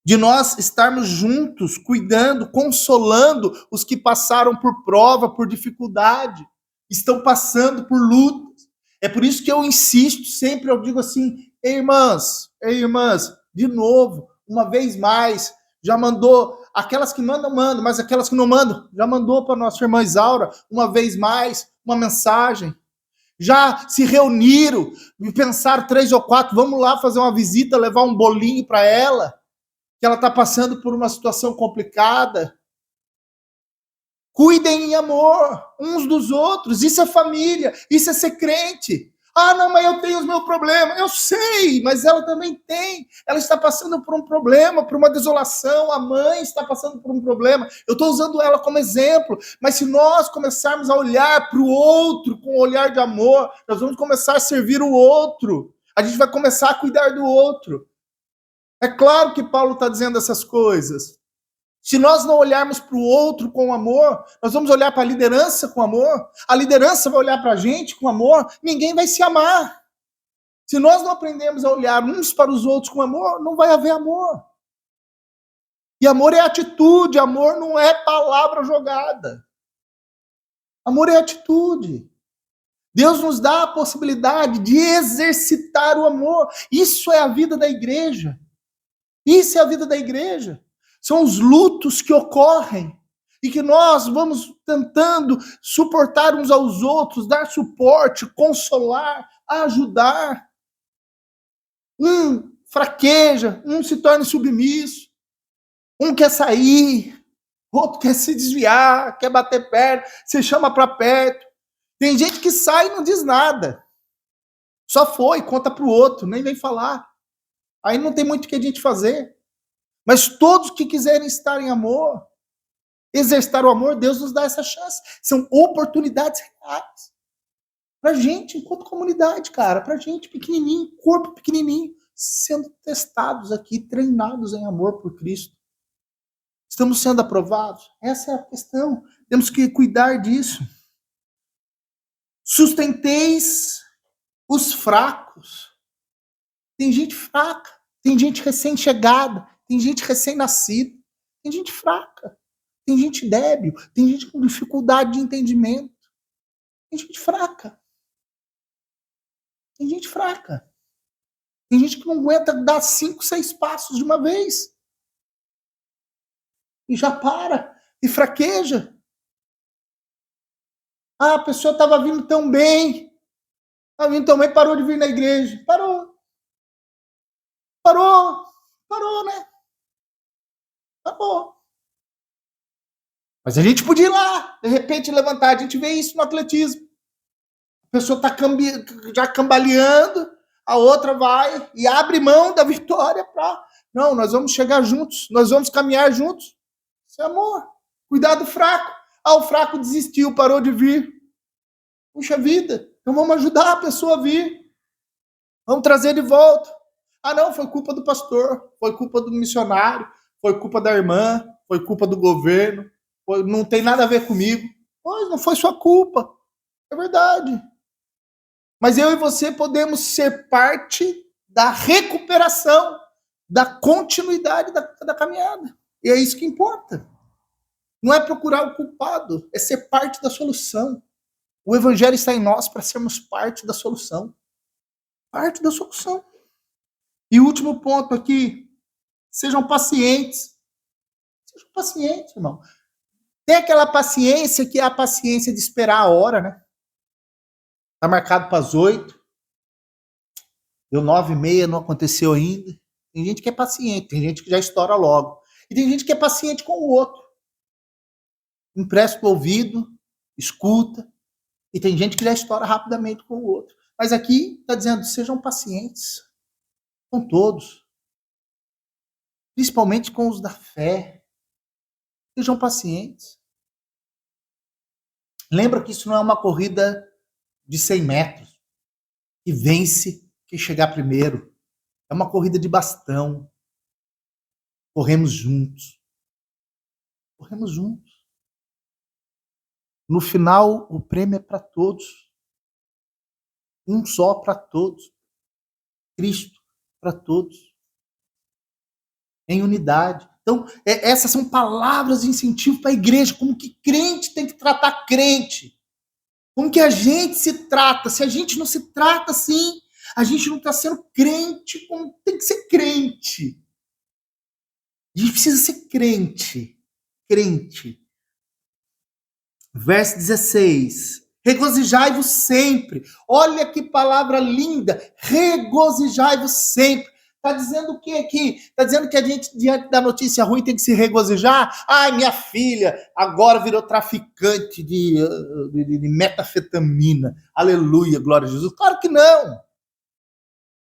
De nós estarmos juntos, cuidando, consolando os que passaram por prova, por dificuldade, estão passando por lutas. É por isso que eu insisto sempre, eu digo assim, ei, irmãs, de novo, uma vez mais, já mandou, aquelas que mandam, mas aquelas que não mandam, já mandou para nossa irmã Isaura, uma vez mais, uma mensagem. Já se reuniram e pensaram 3 ou 4, vamos lá fazer uma visita, levar um bolinho para ela, que ela está passando por uma situação complicada. Cuidem em amor uns dos outros. Isso é família, isso é ser crente. Ah, não, mas eu tenho os meus problemas. Eu sei, mas ela também tem. Ela está passando por um problema, por uma desolação. A mãe está passando por um problema. Eu estou usando ela como exemplo. Mas se nós começarmos a olhar para o outro com um olhar de amor, nós vamos começar a servir o outro. A gente vai começar a cuidar do outro. É claro que Paulo está dizendo essas coisas. Se nós não olharmos para o outro com amor, nós vamos olhar para a liderança com amor, a liderança vai olhar para a gente com amor, ninguém vai se amar. Se nós não aprendemos a olhar uns para os outros com amor, não vai haver amor. E amor é atitude, amor não é palavra jogada. Amor é atitude. Deus nos dá a possibilidade de exercitar o amor. Isso é a vida da igreja. Isso é a vida da igreja. São os lutos que ocorrem e que nós vamos tentando suportar uns aos outros, dar suporte, consolar, ajudar. Um fraqueja, um se torna submisso, um quer sair, outro quer se desviar, quer bater perna, se chama para perto. Tem gente que sai e não diz nada. Só foi, conta para o outro, nem vem falar. Aí não tem muito o que a gente fazer. Mas todos que quiserem estar em amor, exercitar o amor, Deus nos dá essa chance. São oportunidades reais. Pra gente, enquanto comunidade, cara, pra gente pequenininho, corpo pequenininho, sendo testados aqui, treinados em amor por Cristo. Estamos sendo aprovados? Essa é a questão. Temos que cuidar disso. Sustenteis os fracos. Tem gente fraca, tem gente recém-chegada, tem gente recém-nascida, tem gente fraca, tem gente débil, tem gente com dificuldade de entendimento, tem gente fraca. Tem gente fraca. Tem gente que não aguenta dar 5, 6 passos de uma vez. E já para, e fraqueja. Ah, a pessoa estava vindo tão bem, parou de vir na igreja. Parou, né? Parou. Mas a gente podia ir lá, de repente levantar. A gente vê isso no atletismo. A pessoa está já cambaleando, a outra vai e abre mão da vitória para... Não, nós vamos chegar juntos, nós vamos caminhar juntos. Isso é amor. Cuidar do fraco. Ah, o fraco desistiu, parou de vir. Puxa vida, então vamos ajudar a pessoa a vir. Vamos trazer de volta. Ah, não, foi culpa do pastor, foi culpa do missionário, foi culpa da irmã, foi culpa do governo, não tem nada a ver comigo. Pois, não foi sua culpa. É verdade. Mas eu e você podemos ser parte da recuperação, da continuidade da caminhada. E é isso que importa. Não é procurar o culpado, é ser parte da solução. O evangelho está em nós para sermos parte da solução. Parte da solução. E o último ponto aqui, sejam pacientes. Sejam pacientes, irmão. Tem aquela paciência que é a paciência de esperar a hora, né? Tá marcado para as 8. Deu 9h30, não aconteceu ainda. Tem gente que é paciente, tem gente que já estoura logo. E tem gente que é paciente com o outro. Empresta o ouvido, escuta. E tem gente que já estoura rapidamente com o outro. Mas aqui está dizendo, sejam pacientes com todos. Principalmente com os da fé. Sejam pacientes. Lembra que isso não é uma corrida de 100 metros. Que vence quem chegar primeiro. É uma corrida de bastão. Corremos juntos. Corremos juntos. No final, o prêmio é para todos. Um só para todos. Cristo para todos. Em unidade. Então, essas são palavras de incentivo para a igreja. Como que crente tem que tratar crente. Como que a gente se trata. Se a gente não se trata assim, a gente não está sendo crente como tem que ser crente. A gente precisa ser crente. Crente. Verso 16. Regozijai-vos sempre. Olha que palavra linda. Regozijai-vos sempre. Está dizendo o que aqui? Está dizendo que a gente, diante da notícia ruim, tem que se regozijar? Ai, minha filha agora virou traficante de metafetamina. Aleluia, glória a Jesus. Claro que não.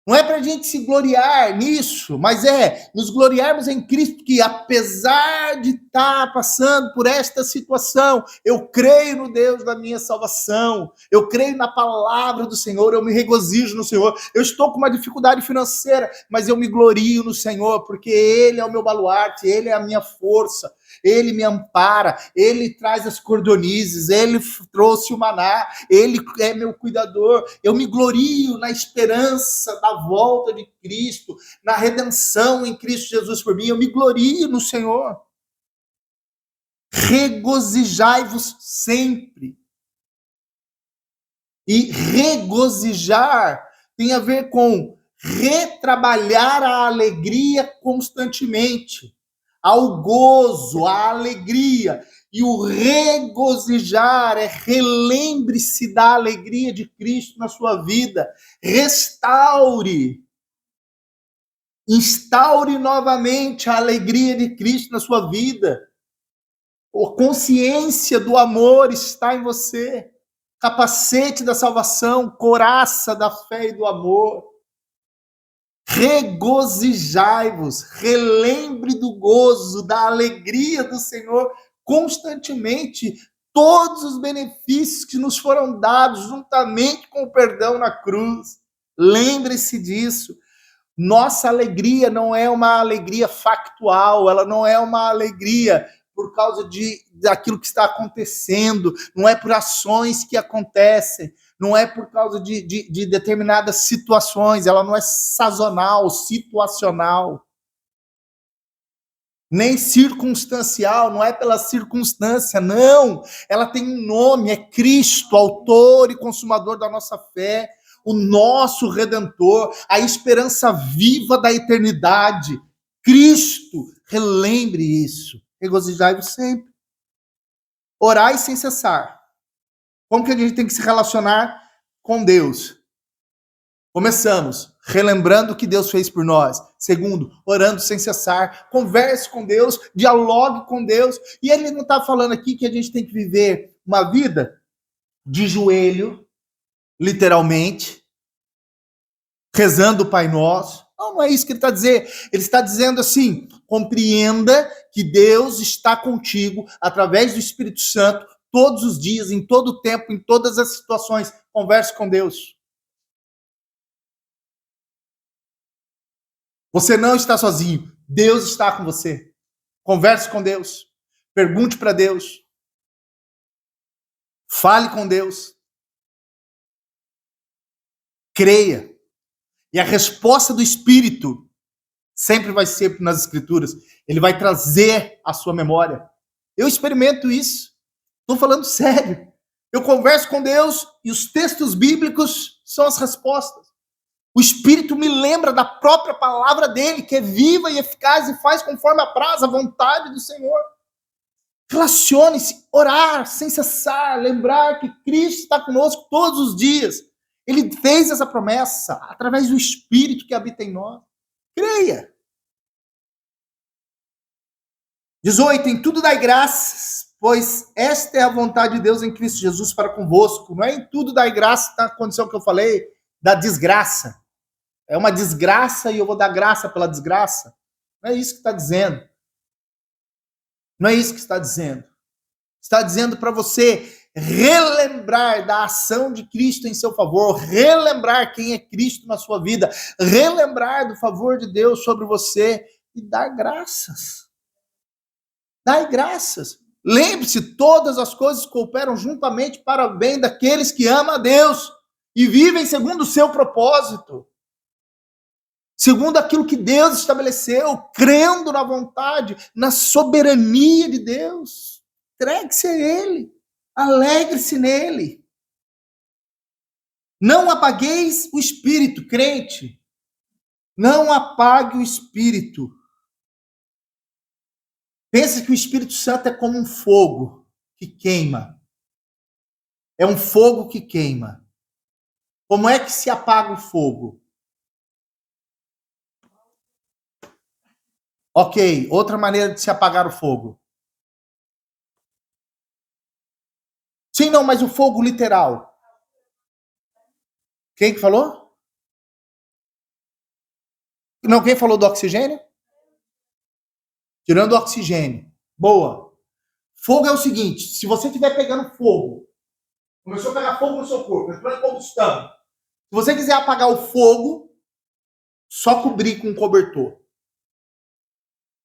Não é para a gente se gloriar nisso, mas é nos gloriarmos em Cristo, que apesar de estar passando por esta situação, eu creio no Deus da minha salvação, eu creio na palavra do Senhor, eu me regozijo no Senhor. Eu estou com uma dificuldade financeira, mas eu me glorio no Senhor, porque Ele é o meu baluarte, Ele é a minha força. Ele me ampara, Ele traz as cordonizes, Ele trouxe o maná, Ele é meu cuidador. Eu me glorio na esperança da volta de Cristo, na redenção em Cristo Jesus por mim. Eu me glorio no Senhor. Regozijai-vos sempre. E regozijar tem a ver com retrabalhar a alegria constantemente, ao gozo, à alegria. E o regozijar é relembre-se da alegria de Cristo na sua vida. Restaure. Instaure novamente a alegria de Cristo na sua vida. A consciência do amor está em você. Capacete da salvação, couraça da fé e do amor. Regozijai-vos, relembre do gozo, da alegria do Senhor constantemente, todos os benefícios que nos foram dados juntamente com o perdão na cruz. Lembre-se disso. Nossa alegria não é uma alegria factual, ela não é uma alegria por causa daquilo que está acontecendo, não é por ações que acontecem, não é por causa de determinadas situações, ela não é sazonal, situacional, nem circunstancial, não é pela circunstância, não. Ela tem um nome, é Cristo, autor e consumador da nossa fé, o nosso Redentor, a esperança viva da eternidade. Cristo, relembre isso. Regozijai-vos sempre. Orai sem cessar. Como que a gente tem que se relacionar com Deus? Começamos relembrando o que Deus fez por nós. Segundo, orando sem cessar. Converse com Deus, dialogue com Deus. E ele não está falando aqui que a gente tem que viver uma vida de joelho, literalmente, rezando o Pai Nosso. Não, não é isso que ele está dizendo. Ele está dizendo assim, compreenda que Deus está contigo através do Espírito Santo todos os dias, em todo o tempo, em todas as situações. Converse com Deus. Você não está sozinho. Deus está com você. Converse com Deus. Pergunte para Deus. Fale com Deus. Creia. E a resposta do Espírito sempre vai ser nas Escrituras. Ele vai trazer à sua memória. Eu experimento isso. Estou falando sério. Eu converso com Deus e os textos bíblicos são as respostas. O Espírito me lembra da própria palavra dele, que é viva e eficaz e faz conforme apraz a vontade do Senhor. Relacione-se, orar sem cessar, lembrar que Cristo está conosco todos os dias. Ele fez essa promessa através do Espírito que habita em nós. Creia. 18. Em tudo dai graças, pois esta é a vontade de Deus em Cristo Jesus para convosco. Não é em tudo dai graça na condição que eu falei, da desgraça. É uma desgraça e eu vou dar graça pela desgraça. Não é isso que está dizendo. Não é isso que está dizendo. Está dizendo para você relembrar da ação de Cristo em seu favor, relembrar quem é Cristo na sua vida, relembrar do favor de Deus sobre você e dar graças. Dai graças. Lembre-se, todas as coisas cooperam juntamente para o bem daqueles que amam a Deus e vivem segundo o seu propósito. Segundo aquilo que Deus estabeleceu, crendo na vontade, na soberania de Deus. Entregue-se a Ele, alegre-se nele. Não apagueis o espírito, crente. Não apague o espírito. Pense que o Espírito Santo é como um fogo que queima. É um fogo que queima. Como é que se apaga o fogo? Ok, outra maneira de se apagar o fogo. Sim, não, mas o fogo literal. Quem que falou? Não, quem falou do oxigênio? Tirando o oxigênio. Boa. Fogo é o seguinte, se você estiver pegando fogo, começou a pegar fogo no seu corpo, entrou em combustão. Se você quiser apagar o fogo, só cobrir com um cobertor.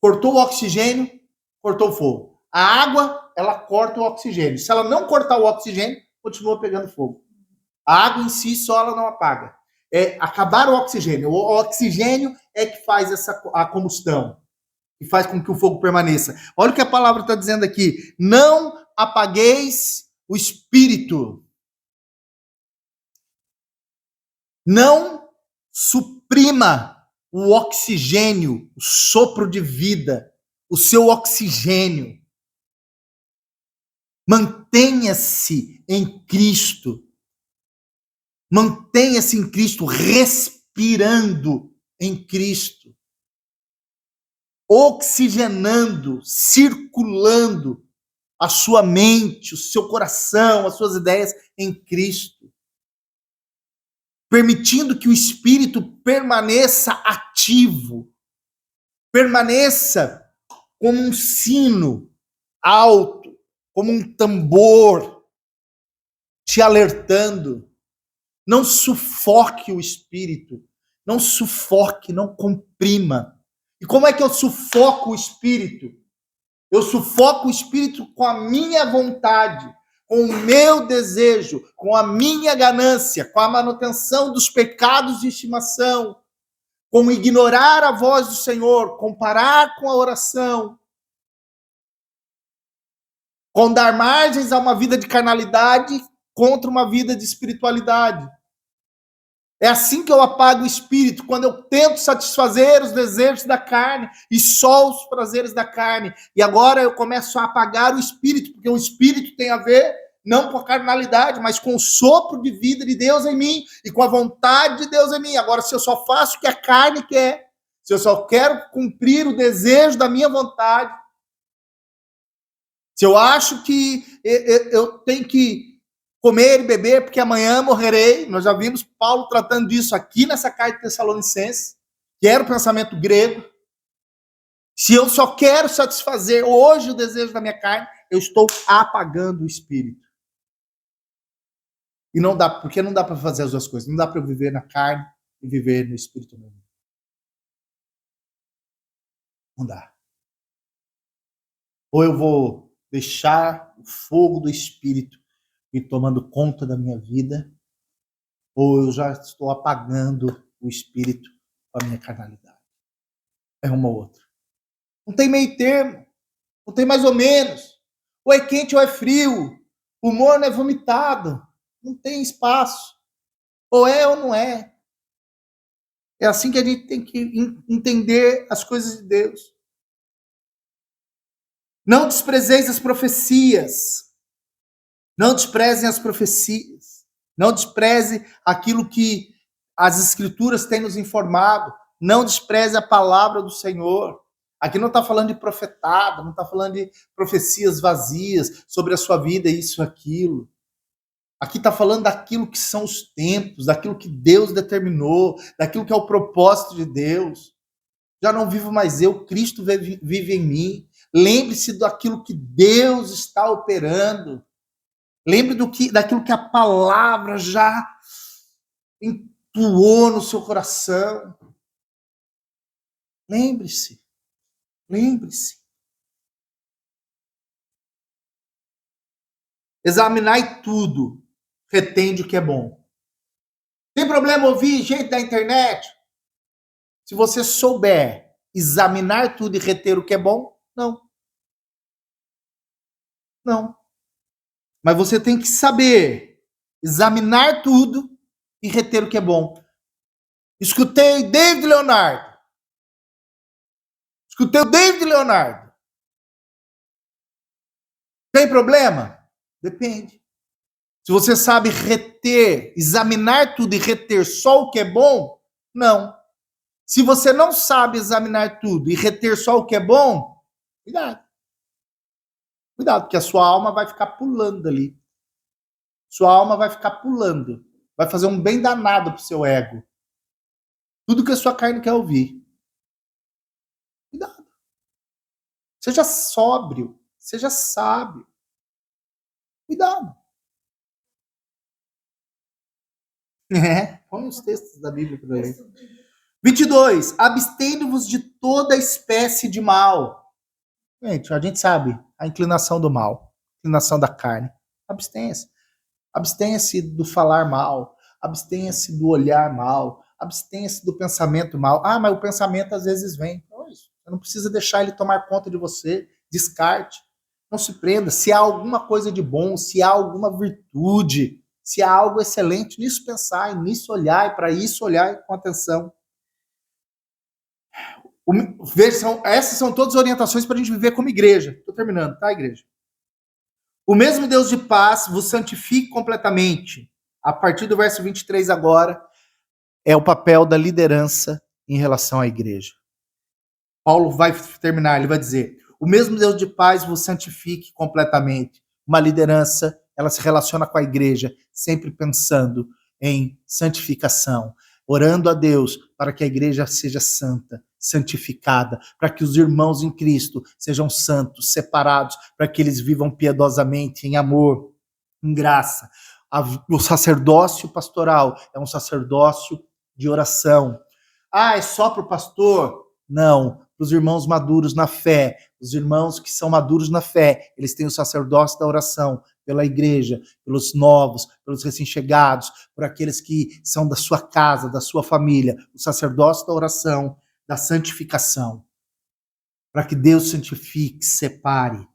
Cortou o oxigênio, cortou o fogo. A água, ela corta o oxigênio. Se ela não cortar o oxigênio, continua pegando fogo. A água em si só ela não apaga. É acabar o oxigênio. O oxigênio é que faz a combustão, que faz com que o fogo permaneça. Olha o que a palavra está dizendo aqui. Não apagueis o espírito. Não suprima o oxigênio, o sopro de vida, o seu oxigênio. Mantenha-se em Cristo. Mantenha-se em Cristo, respirando em Cristo. Oxigenando, circulando a sua mente, o seu coração, as suas ideias em Cristo. Permitindo que o espírito permaneça ativo, permaneça como um sino alto, como um tambor, te alertando. Não sufoque o espírito, não sufoque, não comprima. E como é que eu sufoco o espírito? Eu sufoco o espírito com a minha vontade, com o meu desejo, com a minha ganância, com a manutenção dos pecados de estimação, com ignorar a voz do Senhor, comparar com a oração, com dar margens a uma vida de carnalidade contra uma vida de espiritualidade. É assim que eu apago o espírito, quando eu tento satisfazer os desejos da carne e só os prazeres da carne. E agora eu começo a apagar o espírito, porque o espírito tem a ver não com a carnalidade, mas com o sopro de vida de Deus em mim e com a vontade de Deus em mim. Agora, se eu só faço o que a carne quer, se eu só quero cumprir o desejo da minha vontade, se eu acho que eu tenho que comer e beber, porque amanhã morrerei. Nós já vimos Paulo tratando disso aqui nessa carta de Tessalonicenses, que era o pensamento grego. Se eu só quero satisfazer hoje o desejo da minha carne, eu estou apagando o espírito. E não dá, porque não dá para fazer as duas coisas. Não dá para eu viver na carne e viver no espírito mesmo. Não dá. Ou eu vou deixar o fogo do espírito ir tomando conta da minha vida, ou eu já estou apagando o espírito com a minha carnalidade. É uma ou outra. Não tem meio termo. Não tem mais ou menos. Ou é quente ou é frio. O morno é vomitado. Não tem espaço. Ou é ou não é. É assim que a gente tem que entender as coisas de Deus. Não desprezeis as profecias. Não desprezem as profecias. Não despreze aquilo que as Escrituras têm nos informado. Não despreze a palavra do Senhor. Aqui não está falando de profetada, não está falando de profecias vazias sobre a sua vida, isso, aquilo. Aqui está falando daquilo que são os tempos, daquilo que Deus determinou, daquilo que é o propósito de Deus. Já não vivo mais eu, Cristo vive em mim. Lembre-se daquilo que Deus está operando. Lembre daquilo que a palavra já entoou no seu coração. Lembre-se. Lembre-se. Examinai tudo, retende o que é bom. Tem problema ouvir gente da internet? Se você souber examinar tudo e reter o que é bom, não. Não. Mas você tem que saber examinar tudo e reter o que é bom. Escutei David Leonardo. Escutei o David Leonardo. Tem problema? Depende. Se você sabe reter, examinar tudo e reter só o que é bom, não. Se você não sabe examinar tudo e reter só o que é bom, cuidado. Cuidado, porque a sua alma vai ficar pulando ali. Sua alma vai ficar pulando. Vai fazer um bem danado pro seu ego. Tudo que a sua carne quer ouvir. Cuidado. Seja sóbrio. Seja sábio. Cuidado. Põe os textos da Bíblia por aí. 22. Abstendo-vos de toda espécie de mal. Gente, a gente sabe a inclinação do mal. A inclinação da carne. Abstenha-se. Abstenha-se do falar mal. Abstenha-se do olhar mal. Abstenha-se do pensamento mal. Ah, mas o pensamento às vezes vem. Você não precisa deixar ele tomar conta de você. Descarte. Não se prenda. Se há alguma coisa de bom, se há alguma virtude, se há algo excelente, nisso pensar, nisso olhar, e para isso olhar com atenção. Essas são todas orientações para a gente viver como igreja. Estou terminando, tá, igreja? O mesmo Deus de paz vos santifique completamente. A partir do verso 23 agora, é o papel da liderança em relação à igreja. Paulo vai terminar, ele vai dizer: o mesmo Deus de paz vos santifique completamente. Uma liderança, ela se relaciona com a igreja, sempre pensando em santificação, orando a Deus para que a igreja seja santa, santificada, para que os irmãos em Cristo sejam santos, separados, para que eles vivam piedosamente em amor, em graça. O sacerdócio pastoral é um sacerdócio de oração. Ah, é só para o pastor? Não, para os irmãos maduros na fé. Os irmãos que são maduros na fé, eles têm o sacerdócio da oração pela igreja, pelos novos, pelos recém-chegados, por aqueles que são da sua casa, da sua família. O sacerdócio da oração, da santificação, para que Deus santifique, separe.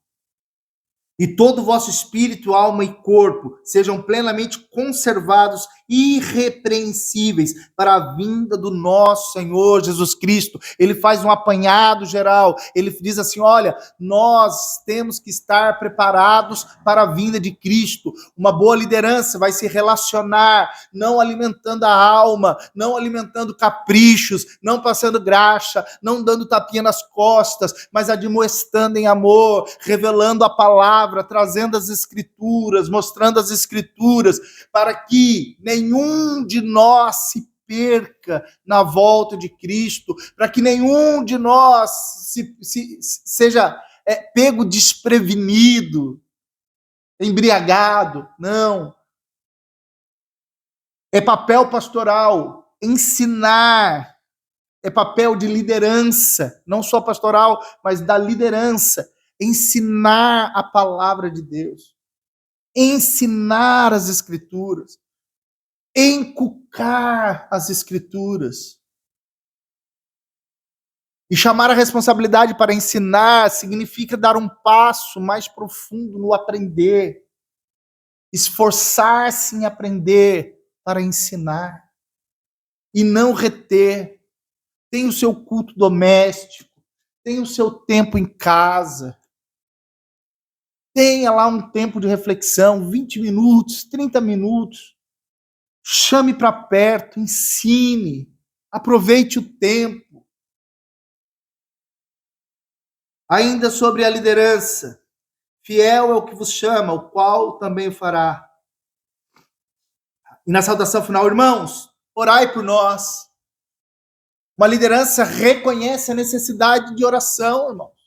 E todo o vosso espírito, alma e corpo sejam plenamente conservados, irrepreensíveis, para a vinda do nosso Senhor Jesus Cristo. Ele faz um apanhado geral, ele diz assim, olha, nós temos que estar preparados para a vinda de Cristo. Uma boa liderança vai se relacionar, não alimentando a alma, não alimentando caprichos, não passando graxa, não dando tapinha nas costas, mas admoestando em amor, revelando a palavra, trazendo as escrituras, mostrando as escrituras, para que nenhum de nós se perca na volta de Cristo, para que nenhum de nós seja pego desprevenido, embriagado. Não. É papel pastoral ensinar, é papel de liderança, não só pastoral, mas da liderança, ensinar a palavra de Deus, ensinar as escrituras, encucar as escrituras. E chamar a responsabilidade para ensinar significa dar um passo mais profundo no aprender, esforçar-se em aprender para ensinar e não reter. Tem o seu culto doméstico, tem o seu tempo em casa, tenha lá um tempo de reflexão, 20 minutos, 30 minutos. Chame para perto, ensine, aproveite o tempo. Ainda sobre a liderança, fiel é o que vos chama, o qual também o fará. E na saudação final, irmãos, orai por nós. Uma liderança reconhece a necessidade de oração, irmãos.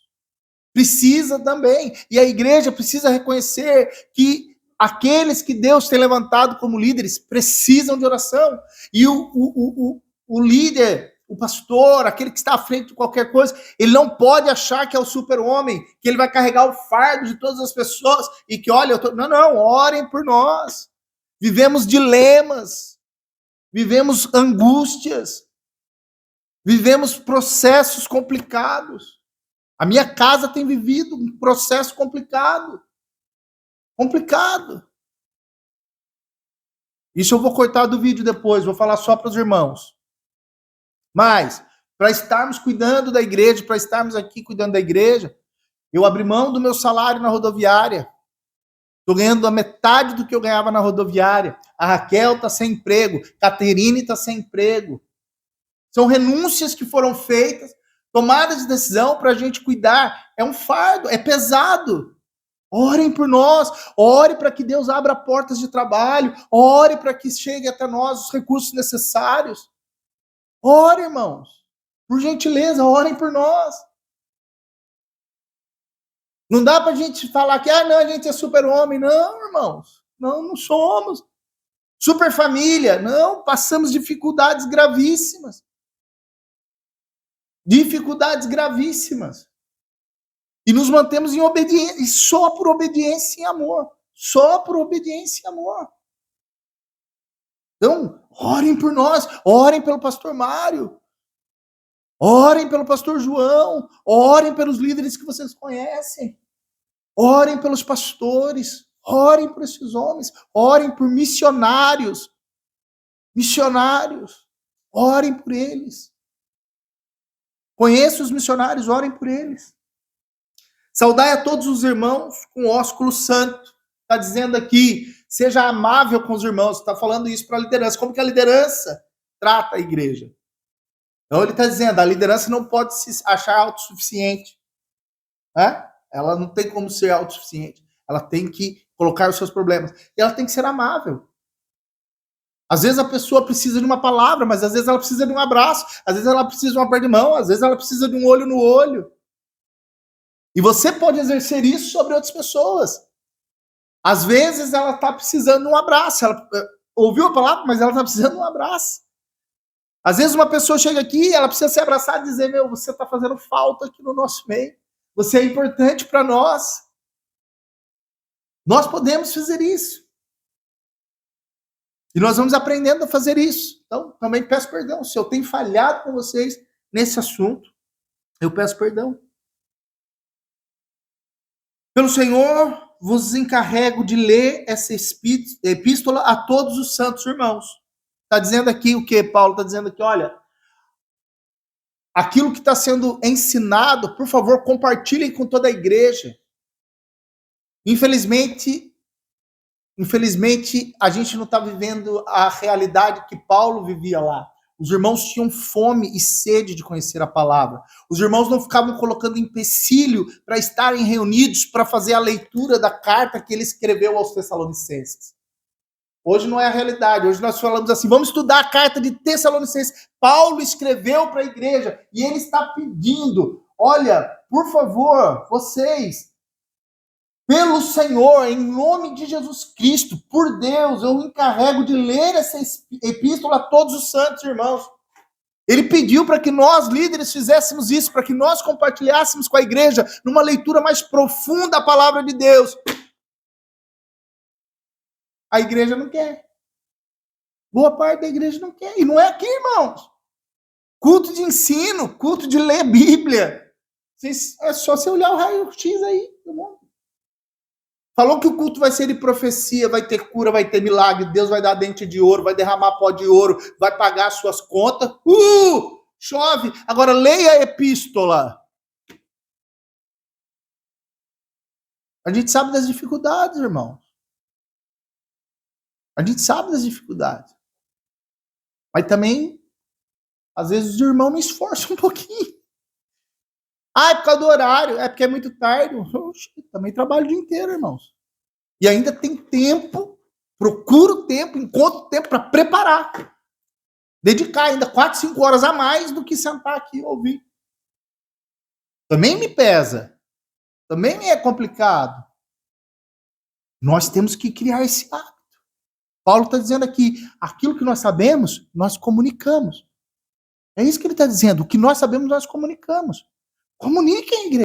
Precisa também. E a igreja precisa reconhecer que aqueles que Deus tem levantado como líderes precisam de oração. E o líder, o pastor, aquele que está à frente de qualquer coisa, ele não pode achar que é o super-homem, que ele vai carregar o fardo de todas as pessoas e que, olha, não, orem por nós. Vivemos dilemas, vivemos angústias, vivemos processos complicados. A minha casa tem vivido um processo complicado. Complicado. Isso eu vou cortar do vídeo depois, vou falar só para os irmãos. Mas, para estarmos cuidando da igreja, para estarmos aqui cuidando da igreja, eu abri mão do meu salário na rodoviária. Estou ganhando a metade do que eu ganhava na rodoviária. A Raquel está sem emprego. Caterine está sem emprego. São renúncias que foram feitas, tomadas de decisão para a gente cuidar. É um fardo, é pesado. Orem por nós, ore para que Deus abra portas de trabalho, ore para que chegue até nós os recursos necessários. Ore, irmãos. Por gentileza, orem por nós. Não dá para a gente falar que, não, a gente é super-homem. Não, irmãos. Não somos. Super família. Não, passamos dificuldades gravíssimas. Dificuldades gravíssimas. E nos mantemos em obediência. E só por obediência e amor. Só por obediência e amor. Então, orem por nós. Orem pelo pastor Mário. Orem pelo pastor João, orem pelos líderes que vocês conhecem, orem pelos pastores, orem por esses homens, orem por missionários, orem por eles. Conheço os missionários, orem por eles. Saudai a todos os irmãos com ósculo santo. Está dizendo aqui, seja amável com os irmãos, está falando isso para a liderança. Como que a liderança trata a igreja? Então ele está dizendo, a liderança não pode se achar autossuficiente. Né? Ela não tem como ser autossuficiente. Ela tem que colocar os seus problemas. E ela tem que ser amável. Às vezes a pessoa precisa de uma palavra, mas às vezes ela precisa de um abraço. Às vezes ela precisa de uma aperto de mão. Às vezes ela precisa de um olho no olho. E você pode exercer isso sobre outras pessoas. Às vezes ela está precisando de um abraço. Ela ouviu a palavra, mas ela está precisando de um abraço. Às vezes uma pessoa chega aqui, ela precisa se abraçar e dizer, você está fazendo falta aqui no nosso meio. Você é importante para nós. Nós podemos fazer isso. E nós vamos aprendendo a fazer isso. Então, também peço perdão. Se eu tenho falhado com vocês nesse assunto, eu peço perdão. Pelo Senhor, vos encarrego de ler essa epístola a todos os santos irmãos. Está dizendo aqui o que, Paulo? Está dizendo aqui, olha, aquilo que está sendo ensinado, por favor, compartilhem com toda a igreja. Infelizmente, a gente não está vivendo a realidade que Paulo vivia lá. Os irmãos tinham fome e sede de conhecer a palavra. Os irmãos não ficavam colocando empecilho para estarem reunidos para fazer a leitura da carta que ele escreveu aos Tessalonicenses. Hoje não é a realidade. Hoje nós falamos assim, vamos estudar a carta de Tessalonicenses. Paulo escreveu para a igreja e ele está pedindo, olha, por favor, vocês, pelo Senhor, em nome de Jesus Cristo, por Deus, eu me encarrego de ler essa epístola a todos os santos irmãos. Ele pediu para que nós, líderes, fizéssemos isso, para que nós compartilhássemos com a igreja numa leitura mais profunda da palavra de Deus. A igreja não quer. Boa parte da igreja não quer. E não é aqui, irmãos. Culto de ensino, culto de ler Bíblia. É só você olhar o raio-x aí do mundo. Falou que o culto vai ser de profecia, vai ter cura, vai ter milagre, Deus vai dar dente de ouro, vai derramar pó de ouro, vai pagar as suas contas. Chove. Agora leia a epístola. A gente sabe das dificuldades, irmãos. A gente sabe das dificuldades. Mas também, às vezes, os irmãos me esforçam um pouquinho. É por causa do horário, é porque é muito tarde. Oxe, também trabalho o dia inteiro, irmãos. E ainda tem tempo, procuro tempo, encontro tempo para preparar. Dedicar ainda 4, 5 horas a mais do que sentar aqui e ouvir. Também me pesa. Também me é complicado. Nós temos que criar esse hábito. Paulo está dizendo aqui, aquilo que nós sabemos, nós comunicamos. É isso que ele está dizendo. O que nós sabemos, nós comunicamos. Comuniquem, igreja.